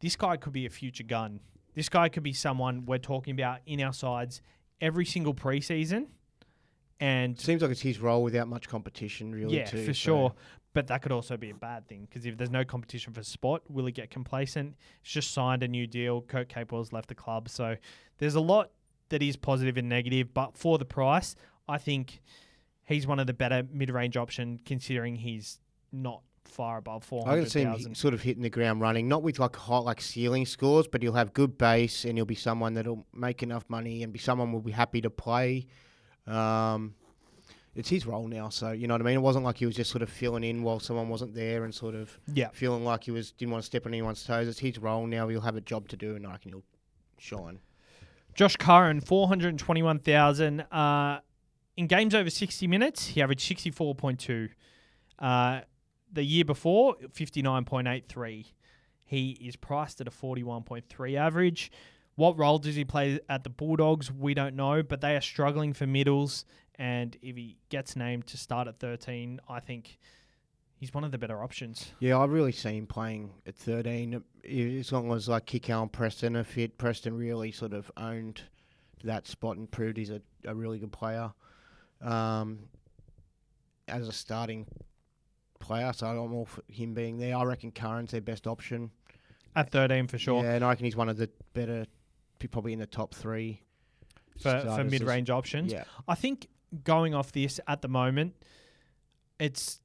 could be a future gun. This guy could be someone we're talking about in our sides every single preseason. And seems like it's his role without much competition, really. Yeah, for sure. But that could also be a bad thing, because if there's no competition for spot, will he get complacent? He's just signed a new deal. Kurt Capewell's left the club. So there's a lot that is positive and negative. But for the price, I think he's one of the better mid-range option, considering he's not far above 400,000. I can see him sort of hitting the ground running, not with like hot like ceiling scores, but he'll have good base and he'll be someone that'll make enough money and be someone who'll be happy to play. It's his role now, so you know what I mean? It wasn't like he was just sort of filling in while someone wasn't there and sort of feeling like he didn't want to step on anyone's toes. It's his role now. He'll have a job to do, and I reckon he'll shine. Josh Curran, 421,000. In games over 60 minutes, he averaged 64.2. The year before, 59.83. He is priced at a 41.3 average. What role does he play at the Bulldogs? We don't know, but they are struggling for middles, And if he gets named to start at 13, I think he's one of the better options. Yeah, I really see him playing at 13. As long as like Kikau and Preston are fit, Preston really sort of owned that spot and proved he's a really good player as a starting player. So I'm all for him being there. I reckon Curran's their best option. At 13 for sure. Yeah, and I reckon he's one of the better, probably in the top 3. For mid-range options. Yeah. I think going off this at the moment, it's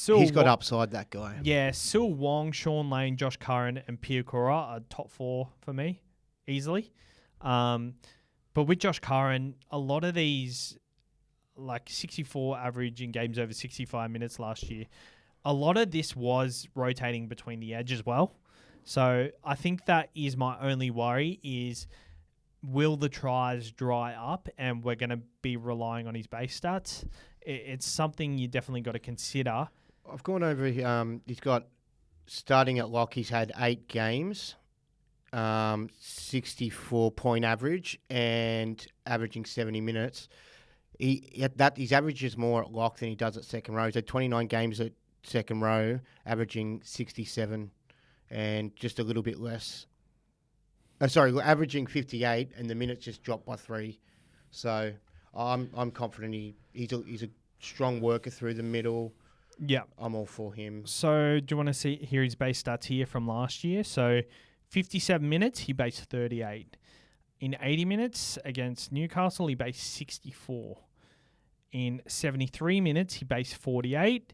He's got upside, that guy. Yeah, Sil Wong, Sean Lane, Josh Curran, and Pia Kora are top 4 for me, easily. But with Josh Curran, a lot of these, like 64 average in games over 65 minutes last year, a lot of this was rotating between the edge as well. So I think that is my only worry is, will the tries dry up and we're going to be relying on his base stats? It's something you definitely got to consider. I've gone over, he's got, starting at lock, he's had 8 games, 64-point average and averaging 70 minutes. His average is more at lock than he does at second row. He's had 29 games at second row, averaging 67 and just a little bit less. Averaging 58, and the minutes just dropped by 3. So I'm confident he's a strong worker through the middle. Yeah, I'm all for him. So do you want to hear his base stats here from last year? So 57 minutes, he based 38. In 80 minutes against Newcastle, he based 64. In 73 minutes, he based 48.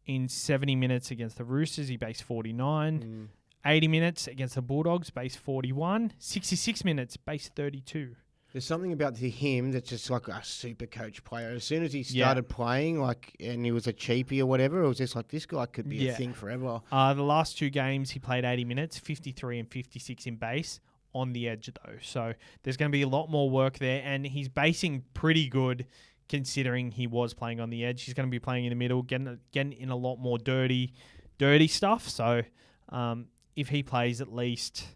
In 70 minutes against the Roosters, he based 49. 80 minutes against the Bulldogs, base 41. 66 minutes, base 32. There's something about him that's just like a super coach player. As soon as he started playing, and he was a cheapie or whatever, it was just like, this guy could be a thing forever. The last 2 games, he played 80 minutes, 53 and 56 in base, on the edge though. So there's going to be a lot more work there, and he's basing pretty good considering he was playing on the edge. He's going to be playing in the middle, getting in a lot more dirty stuff. So if he plays at least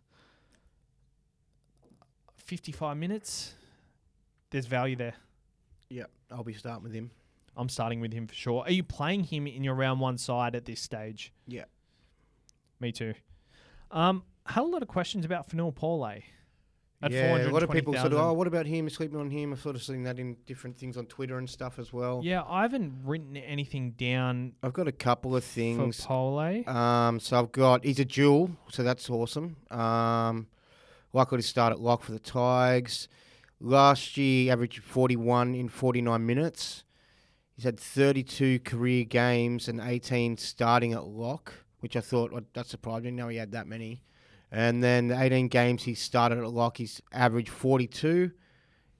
55 minutes, there's value there. Yeah, I'll be starting with him. I'm starting with him for sure. Are you playing him in your round 1 side at this stage? Yeah. Me too. Had a lot of questions about Fanua Pole. At a lot of people sort of, what about him? Sleeping on him. I've sort of seen that in different things on Twitter and stuff as well. Yeah, I haven't written anything down. I've got a couple of things. For Pole. So I've got, he's a dual, so that's awesome. Likely to start at lock for the Tigers. Last year, he averaged 41 in 49 minutes. He's had 32 career games and 18 starting at lock, which I thought, that surprised me. Now he had that many. And then the 18 games he started at lock, he's averaged 42,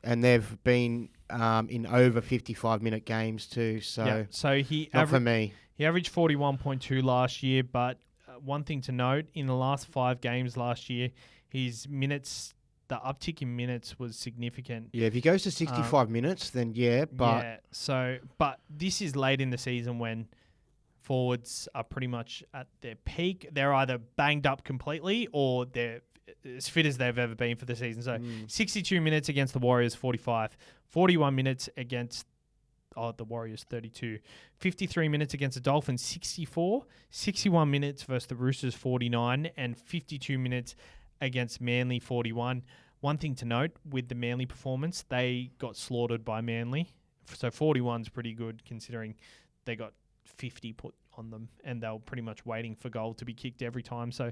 and they've been in over 55-minute games too. So, for me. He averaged 41.2 last year, but one thing to note, in the last 5 games last year, his minutes, the uptick in minutes was significant. Yeah, if he goes to 65 minutes, then but... Yeah, but this is late in the season when forwards are pretty much at their peak. They're either banged up completely or they're as fit as they've ever been for the season. So 62 minutes against the Warriors, 45. 41 minutes against the Warriors, 32. 53 minutes against the Dolphins, 64. 61 minutes versus the Roosters, 49. And 52 minutes against Manly, 41. One thing to note with the Manly performance, they got slaughtered by Manly. So 41's pretty good considering they got 50 put on them and they were pretty much waiting for goal to be kicked every time. So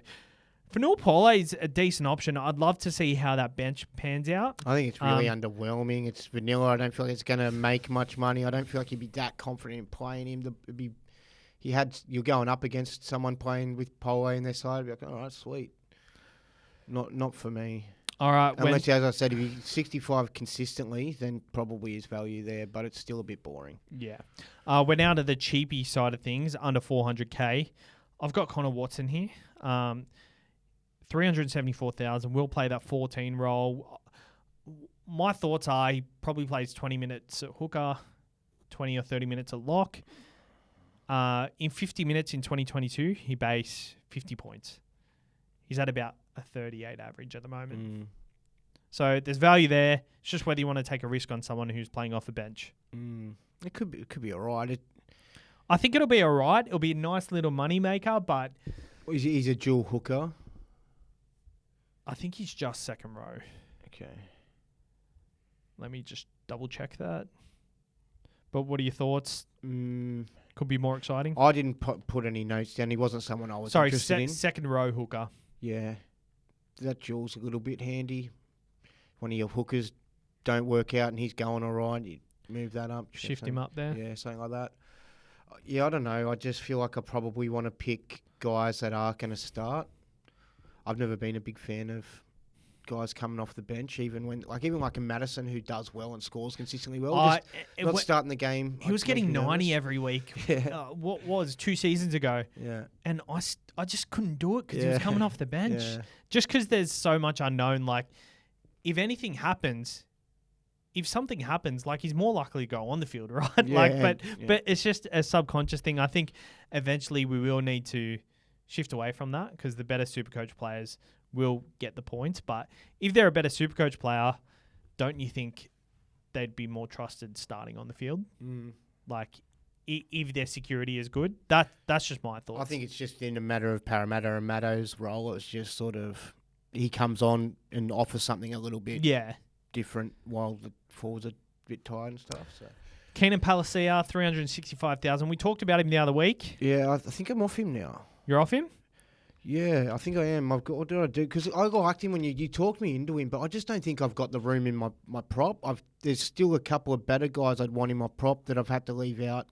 Fanua Pole is a decent option. I'd love to see how that bench pans out. I think it's really underwhelming. It's vanilla. I don't feel like it's going to make much money. I don't feel like you'd be that confident in playing him. You're going up against someone playing with Pole in their side. Be like, all right, sweet. Not for me. All right. Unless, as I said, if he's 65 consistently, then probably is value there, but it's still a bit boring. Yeah. We're now to the cheapie side of things, under 400K. I've got Connor Watson here. 374,000. Will play that 14 role. My thoughts are he probably plays 20 minutes at hooker, 20 or 30 minutes at lock. In 50 minutes in 2022, he based 50 points. He's at about a 38 average at the moment. So there's value there. It's just whether you want to take a risk on someone who's playing off the bench. It could be all right. I think it'll be all right. It'll be a nice little money maker, but He's a dual hooker. I think he's just second row. Okay. Let me just double check that. But what are your thoughts? Could be more exciting. I didn't put any notes down. He wasn't someone I was interested in. Second row hooker. Yeah. That dual's a little bit handy. One of your hookers don't work out and he's going all right, you move that up. Shift him up there. Yeah, something like that. Yeah, I don't know. I just feel like I probably want to pick guys that are going to start. I've never been a big fan of guys coming off the bench, even like a Madison who does well and scores consistently well. Not starting the game. He was getting 90 every week. Yeah. What was 2 seasons ago? Yeah. And I just couldn't do it because he was coming off the bench. Yeah. Just because there's so much unknown. Like, if anything happens, if something happens, like, he's more likely to go on the field, right? Yeah, but it's just a subconscious thing. I think eventually we will need to shift away from that because the better SuperCoach players will get the points. But if they're a better SuperCoach player, don't you think they'd be more trusted starting on the field? Like, if their security is good, that's just my thoughts. I think it's just in a matter of Parramatta and Matto's role. It's just sort of he comes on and offers something a little bit different while the forwards are a bit tired and stuff. So Keenan Palacia, 365,000. We talked about him the other week. Yeah, I think I'm off him now. You're off him? Yeah, I think I am. What did I do? Because I liked him when you talked me into him, but I just don't think I've got the room in my prop. There's still a couple of better guys I'd want in my prop that I've had to leave out,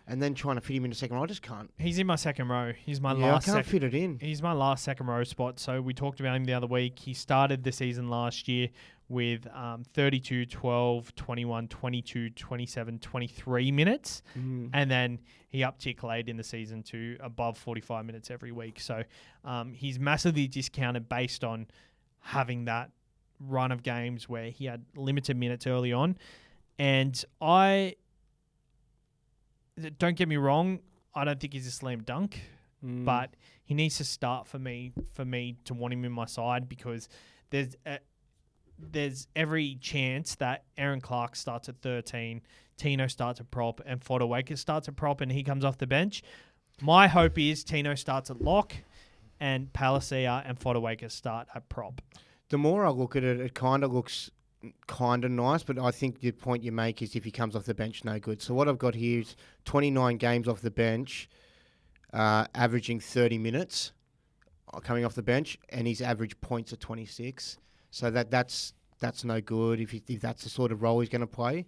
and then trying to fit him in a second row, I just can't. He's in my second row. He's my last. I can't fit it in. He's my last second row spot. So we talked about him the other week. He started the season last year with 32, 12, 21, 22, 27, 23 minutes. And then he upticked late in the season to above 45 minutes every week. So he's massively discounted based on having that run of games where he had limited minutes early on. And don't get me wrong, I don't think he's a slam dunk, but he needs to start for me to want him in my side because there's every chance that Aaron Clark starts at 13, Tino starts at prop, and Fodawaker starts at prop, and he comes off the bench. My hope is Tino starts at lock, and Palacia and Fodawaker start at prop. The more I look at it, it kind of looks kind of nice, but I think the point you make is if he comes off the bench, no good. So what I've got here is 29 games off the bench, averaging 30 minutes coming off the bench, and his average points are 26. So that's no good if that's the sort of role he's going to play.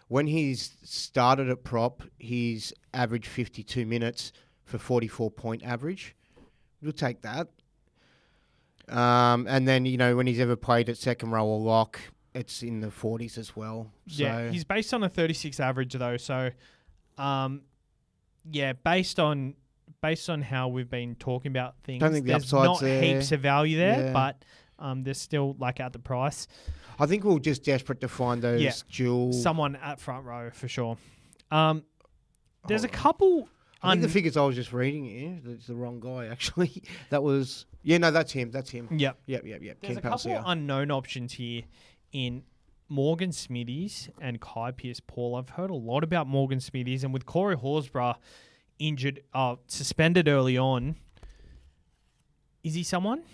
When he's started at prop, he's averaged 52 minutes for 44-point average. We'll take that. And then, when he's ever played at second row or lock, it's in the 40s as well. So yeah, he's based on a 36 average though. So, based on how we've been talking about things, don't think the there's upside's not there. Heaps of value there, but they're still at the price. I think we're just desperate to find those dual... Someone at front row for sure. There's a couple... I think the figures I was just reading here, that's the wrong guy, actually. That was... Yeah, no, that's him. Yep. There's a couple unknown options here in Morgan Smithies and Kai Pearce-Paul. I've heard a lot about Morgan Smithies, and with Corey Horsburgh suspended early on, is he someone?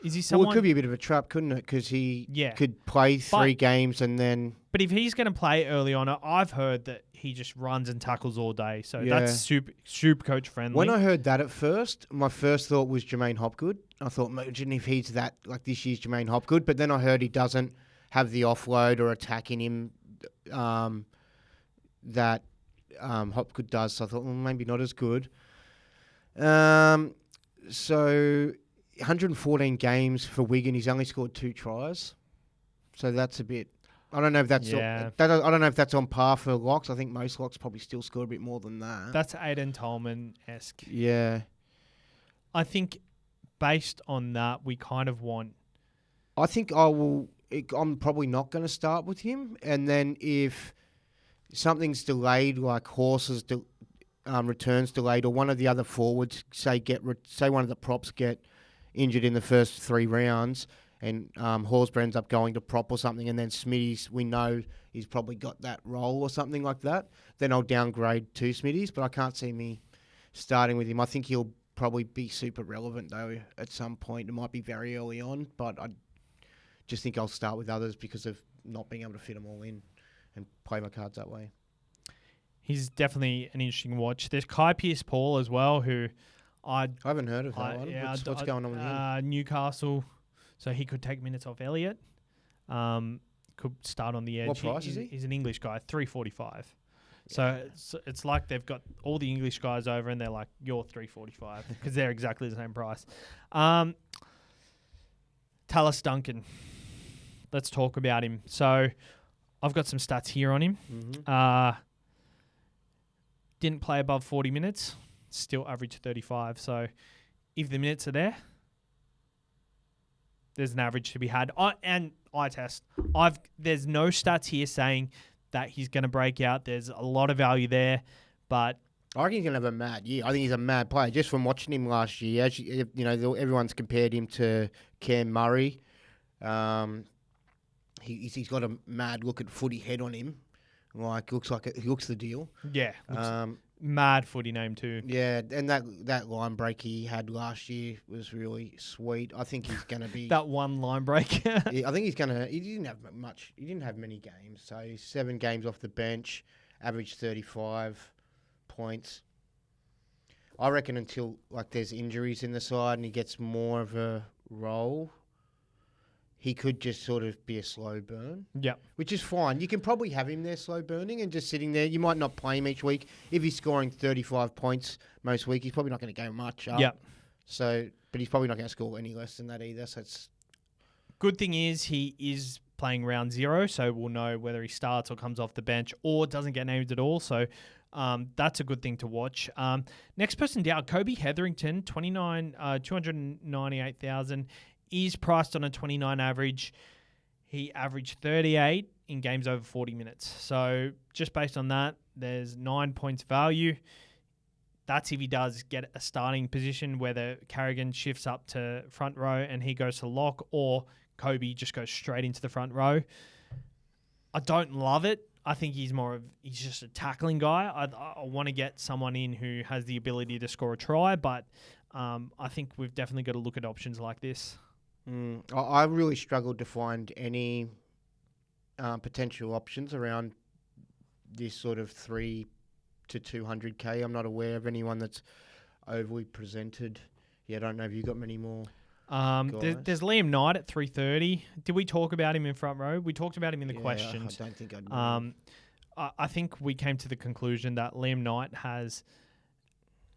Well, it could be a bit of a trap, couldn't it? Because he could play three games and then... But if he's going to play early on, I've heard that he just runs and tackles all day. So that's super coach friendly. When I heard that at first, my first thought was Jermaine Hopgood. I thought, imagine if he's that, like this year's Jermaine Hopgood. But then I heard he doesn't have the offload or attack in him that Hopgood does. So I thought, well, maybe not as good. So 114 games for Wigan. He's only scored 2 tries. So that's a bit... I don't know if that's I don't know if that's on par for locks. I think most locks probably still score a bit more than that. That's Aiden Tolman-esque. Yeah. I think based on that, we kind of want... I think I'm probably not going to start with him. And then if something's delayed, like Horse's returns delayed, or one of the other forwards, say one of the props get injured in the first 3 rounds, and Horsburgh ends up going to prop or something, and then Smitty's, we know he's probably got that role or something like that, then I'll downgrade to Smitty's, but I can't see me starting with him. I think he'll probably be super relevant, though, at some point. It might be very early on, but I just think I'll start with others because of not being able to fit them all in and play my cards that way. He's definitely an interesting watch. There's Kai Pearce-Paul as well, who I haven't heard of that one. Yeah, What's going on with him? Newcastle, so he could take minutes off Elliott. Could start on the edge. What price is he? He's an English guy, $345. So it's like they've got all the English guys over, and they're like, you're $345 because they're exactly the same price. Tallis Duncan. Let's talk about him. So I've got some stats here on him. Mm-hmm. Didn't play above 40 minutes, still average 35. So if the minutes are there, there's an average to be had. Eye test. There's no stats here saying that he's going to break out. There's a lot of value there, but I reckon he's going to have a mad year. I think he's a mad player. Just from watching him last year, as you know, everyone's compared him to Cam Murray. He's got a mad look at footy head on him. He looks the deal. Yeah. Mad footy name too. Yeah, and that line break he had last year was really sweet. I think he's going to be that one line break. I think he's going to. He didn't have much. He didn't have many games. So 7 games off the bench, average 35 points. I reckon until there's injuries in the side and he gets more of a role, he could just sort of be a slow burn. Yeah. Which is fine. You can probably have him there slow burning and just sitting there. You might not play him each week. If he's scoring 35 points most week, he's probably not going to go much up. Yeah. So, but he's probably not going to score any less than that either. So it's... Good thing is he is playing round 0, so we'll know whether he starts or comes off the bench or doesn't get named at all. So that's a good thing to watch. Next person down, Kobe Hetherington, 298,000. Is priced on a 29 average. He averaged 38 in games over 40 minutes. So just based on that, there's 9 points value. That's if he does get a starting position, whether Carrigan shifts up to front row and he goes to lock, or Kobe just goes straight into the front row. I don't love it. I think he's just a tackling guy. I want to get someone in who has the ability to score a try, but I think we've definitely got to look at options like this. I really struggled to find any potential options around this sort of 3 to 200k. I'm not aware of anyone that's overly presented. Yeah, I don't know if you got many more. There's Liam Knight at 330. Did we talk about him in front row? We talked about him in the questions. I don't think I did. I think we came to the conclusion that Liam Knight has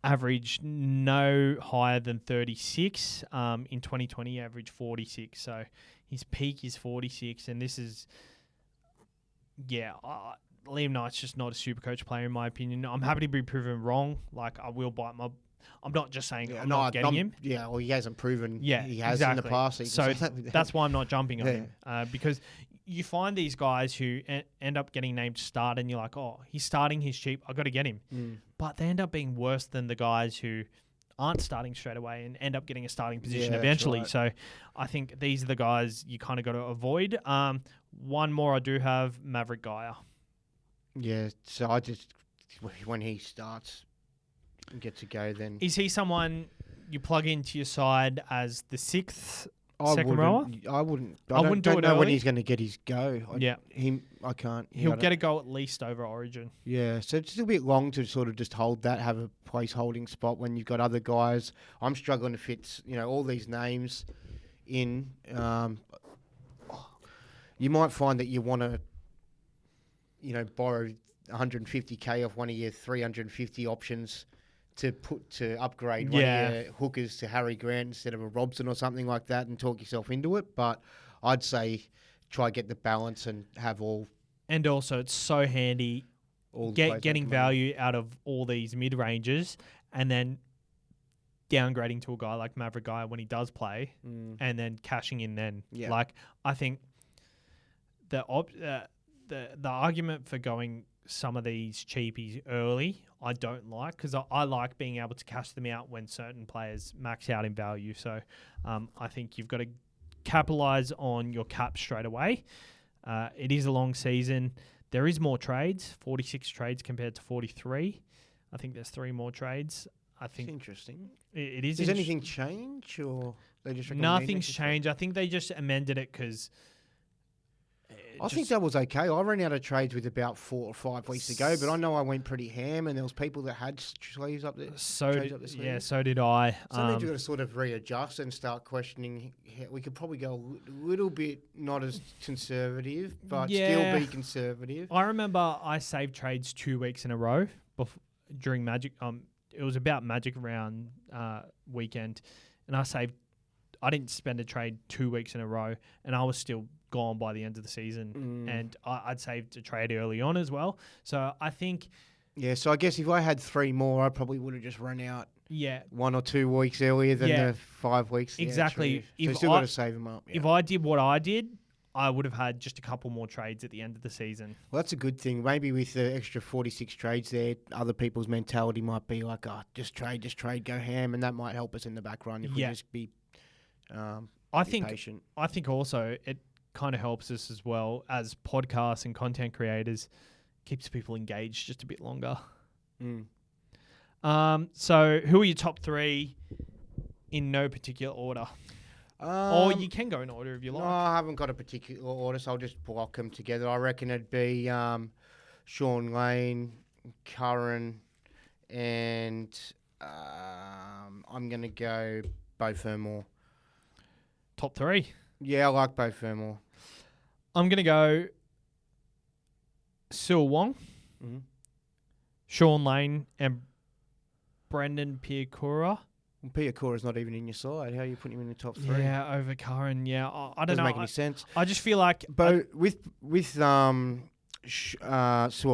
averaged no higher than 36. In 2020, he averaged 46. So his peak is 46, and this is, Liam Knight's just not a SuperCoach player in my opinion. I'm happy to be proven wrong. I will bite my... I'm not just saying I'm not getting him. Yeah, well, he hasn't proven he has exactly. in the past. So that's why I'm not jumping on him. Because you find these guys who end up getting named to start and you're like, oh, he's starting, he's cheap, I've got to get him. But they end up being worse than the guys who aren't starting straight away and end up getting a starting position eventually. Right. So I think these are the guys you kind of got to avoid. One more I do have, Maverick Geyer. Yeah, so I just, when he starts... get to go then. Is he someone you plug into your side as the 6th second rower? I wouldn't. I wouldn't do it know early. When he's going to get his go. I can't. He'll get a go at least over Origin. Yeah, so it's a bit long to sort of just hold that, have a place holding spot when you've got other guys. I'm struggling to fit, all these names in. You might find that you want to, borrow 150k off one of your 350 options to upgrade one of your hookers to Harry Grant instead of a Robson or something like that and talk yourself into it. But I'd say try get the balance and have all. And also, it's so handy getting value out of all these mid-ranges and then downgrading to a guy like Maverick Geyer when he does play and then cashing in then. Yeah. I think the argument for going some of these cheapies early, I don't like, because I like being able to cash them out when certain players max out in value. So I think you've got to capitalize on your cap straight away. It is a long season. There is more trades, 46 trades compared to 43. I think there's 3 more trades. I think It's interesting. it is. Does anything change, or they just recommend Nothing's extra changed. I think they just amended it because. I think that was okay. I ran out of trades with about 4 or 5 weeks ago, but I know I went pretty ham, and there was people that had sleeves up there. So sleeves. so did I. Sometimes you've got to sort of readjust and start questioning. We could probably go a little bit not as conservative, but still be conservative. I remember I saved trades 2 weeks in a row during Magic. It was about Magic round weekend, and I didn't spend a trade 2 weeks in a row, and I was still gone by the end of the season, and I'd saved a trade early on as well. So I think... Yeah, so I guess if I had 3 more, I probably would have just run out 1 or 2 weeks earlier than the 5 weeks. Exactly. So you still got to save them up. Yeah. If I did what I did, I would have had just a couple more trades at the end of the season. Well, that's a good thing. Maybe with the extra 46 trades there, other people's mentality might be like, just trade, go ham, and that might help us in the back run if we just be patient. I think also it kind of helps us as well as podcasts and content creators, keeps people engaged just a bit longer. So who are your top 3 in no particular order? Or you can go in order if you like. No, I haven't got a particular order, so I'll just block them together. I reckon it'd be Sean Lane, Curran, and I'm going to go Bo Fermor. Top 3? Yeah, I like Bo Fermor. I'm going to go Sil Wong, Sean Lane, and Brendan Piakura. Well, Piakura's not even in your side. How are you putting him in the top 3? Yeah, over Curran. Yeah, I don't know. Doesn't make any sense. I just feel like... With Sil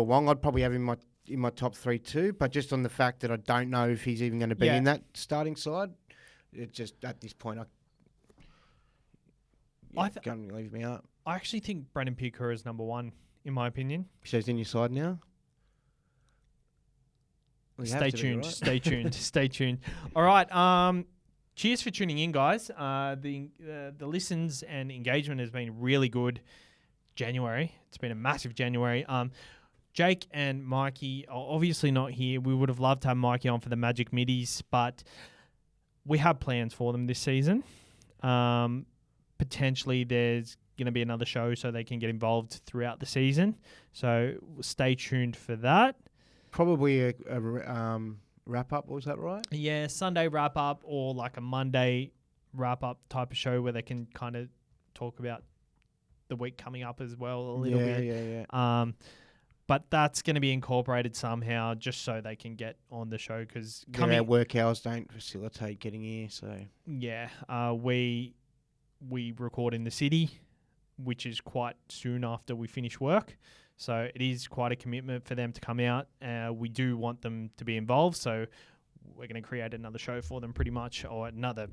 Wong, I'd probably have him in my top 3 too, but just on the fact that I don't know if he's even going to be in that starting side, it's just at this point, can't leave me out. I actually think Brendan Piakura is number 1, in my opinion. So he's in your side now? Well, stay tuned, right? Stay tuned, stay tuned. All right. Cheers for tuning in, guys. The listens and engagement has been really good. January. It's been a massive January. Jake and Mikey are obviously not here. We would have loved to have Mikey on for the Magic Middies, but we have plans for them this season. Potentially there's going to be another show so they can get involved throughout the season. So stay tuned for that. Probably a wrap-up, was that right? Yeah, Sunday wrap-up or like a Monday wrap-up type of show where they can kind of talk about the week coming up as well a little bit. Yeah. But that's going to be incorporated somehow just so they can get on the show because our work hours don't facilitate getting here. So yeah, we record in the city, which is quite soon after we finish work. So it is quite a commitment for them to come out. We do want them to be involved, so we're going to create another show for them pretty much, or another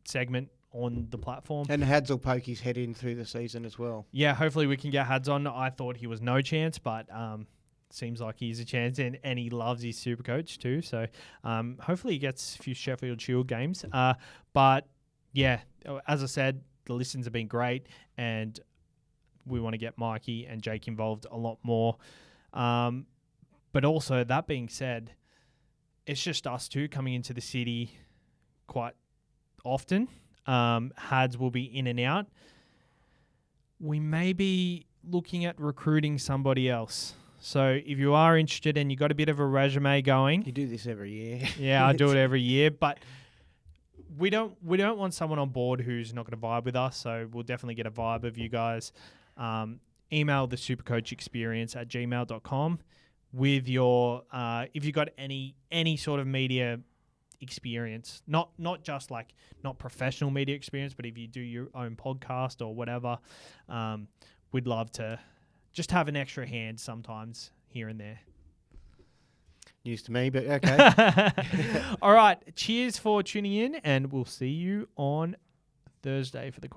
segment on the platform. And Hads will poke his head in through the season as well. Yeah, hopefully we can get Hads on. I thought he was no chance, but seems like he's a chance, and he loves his SuperCoach too. So hopefully he gets a few Sheffield Shield games. But yeah, as I said, the listens have been great, and we want to get Mikey and Jake involved a lot more. But also, that being said, it's just us two coming into the city quite often. Hads will be in and out. We may be looking at recruiting somebody else. So if you are interested and you got a bit of a resume going... You do this every year. Yeah, I do it every year. But we don't want someone on board who's not going to vibe with us. So we'll definitely get a vibe of you guys. Email the supercoachexperience@gmail.com with your if you got any sort of media experience, not just like not professional media experience, but if you do your own podcast or whatever, we'd love to just have an extra hand sometimes here and there. News to me, but okay. All right, cheers for tuning in, and we'll see you on Thursday for the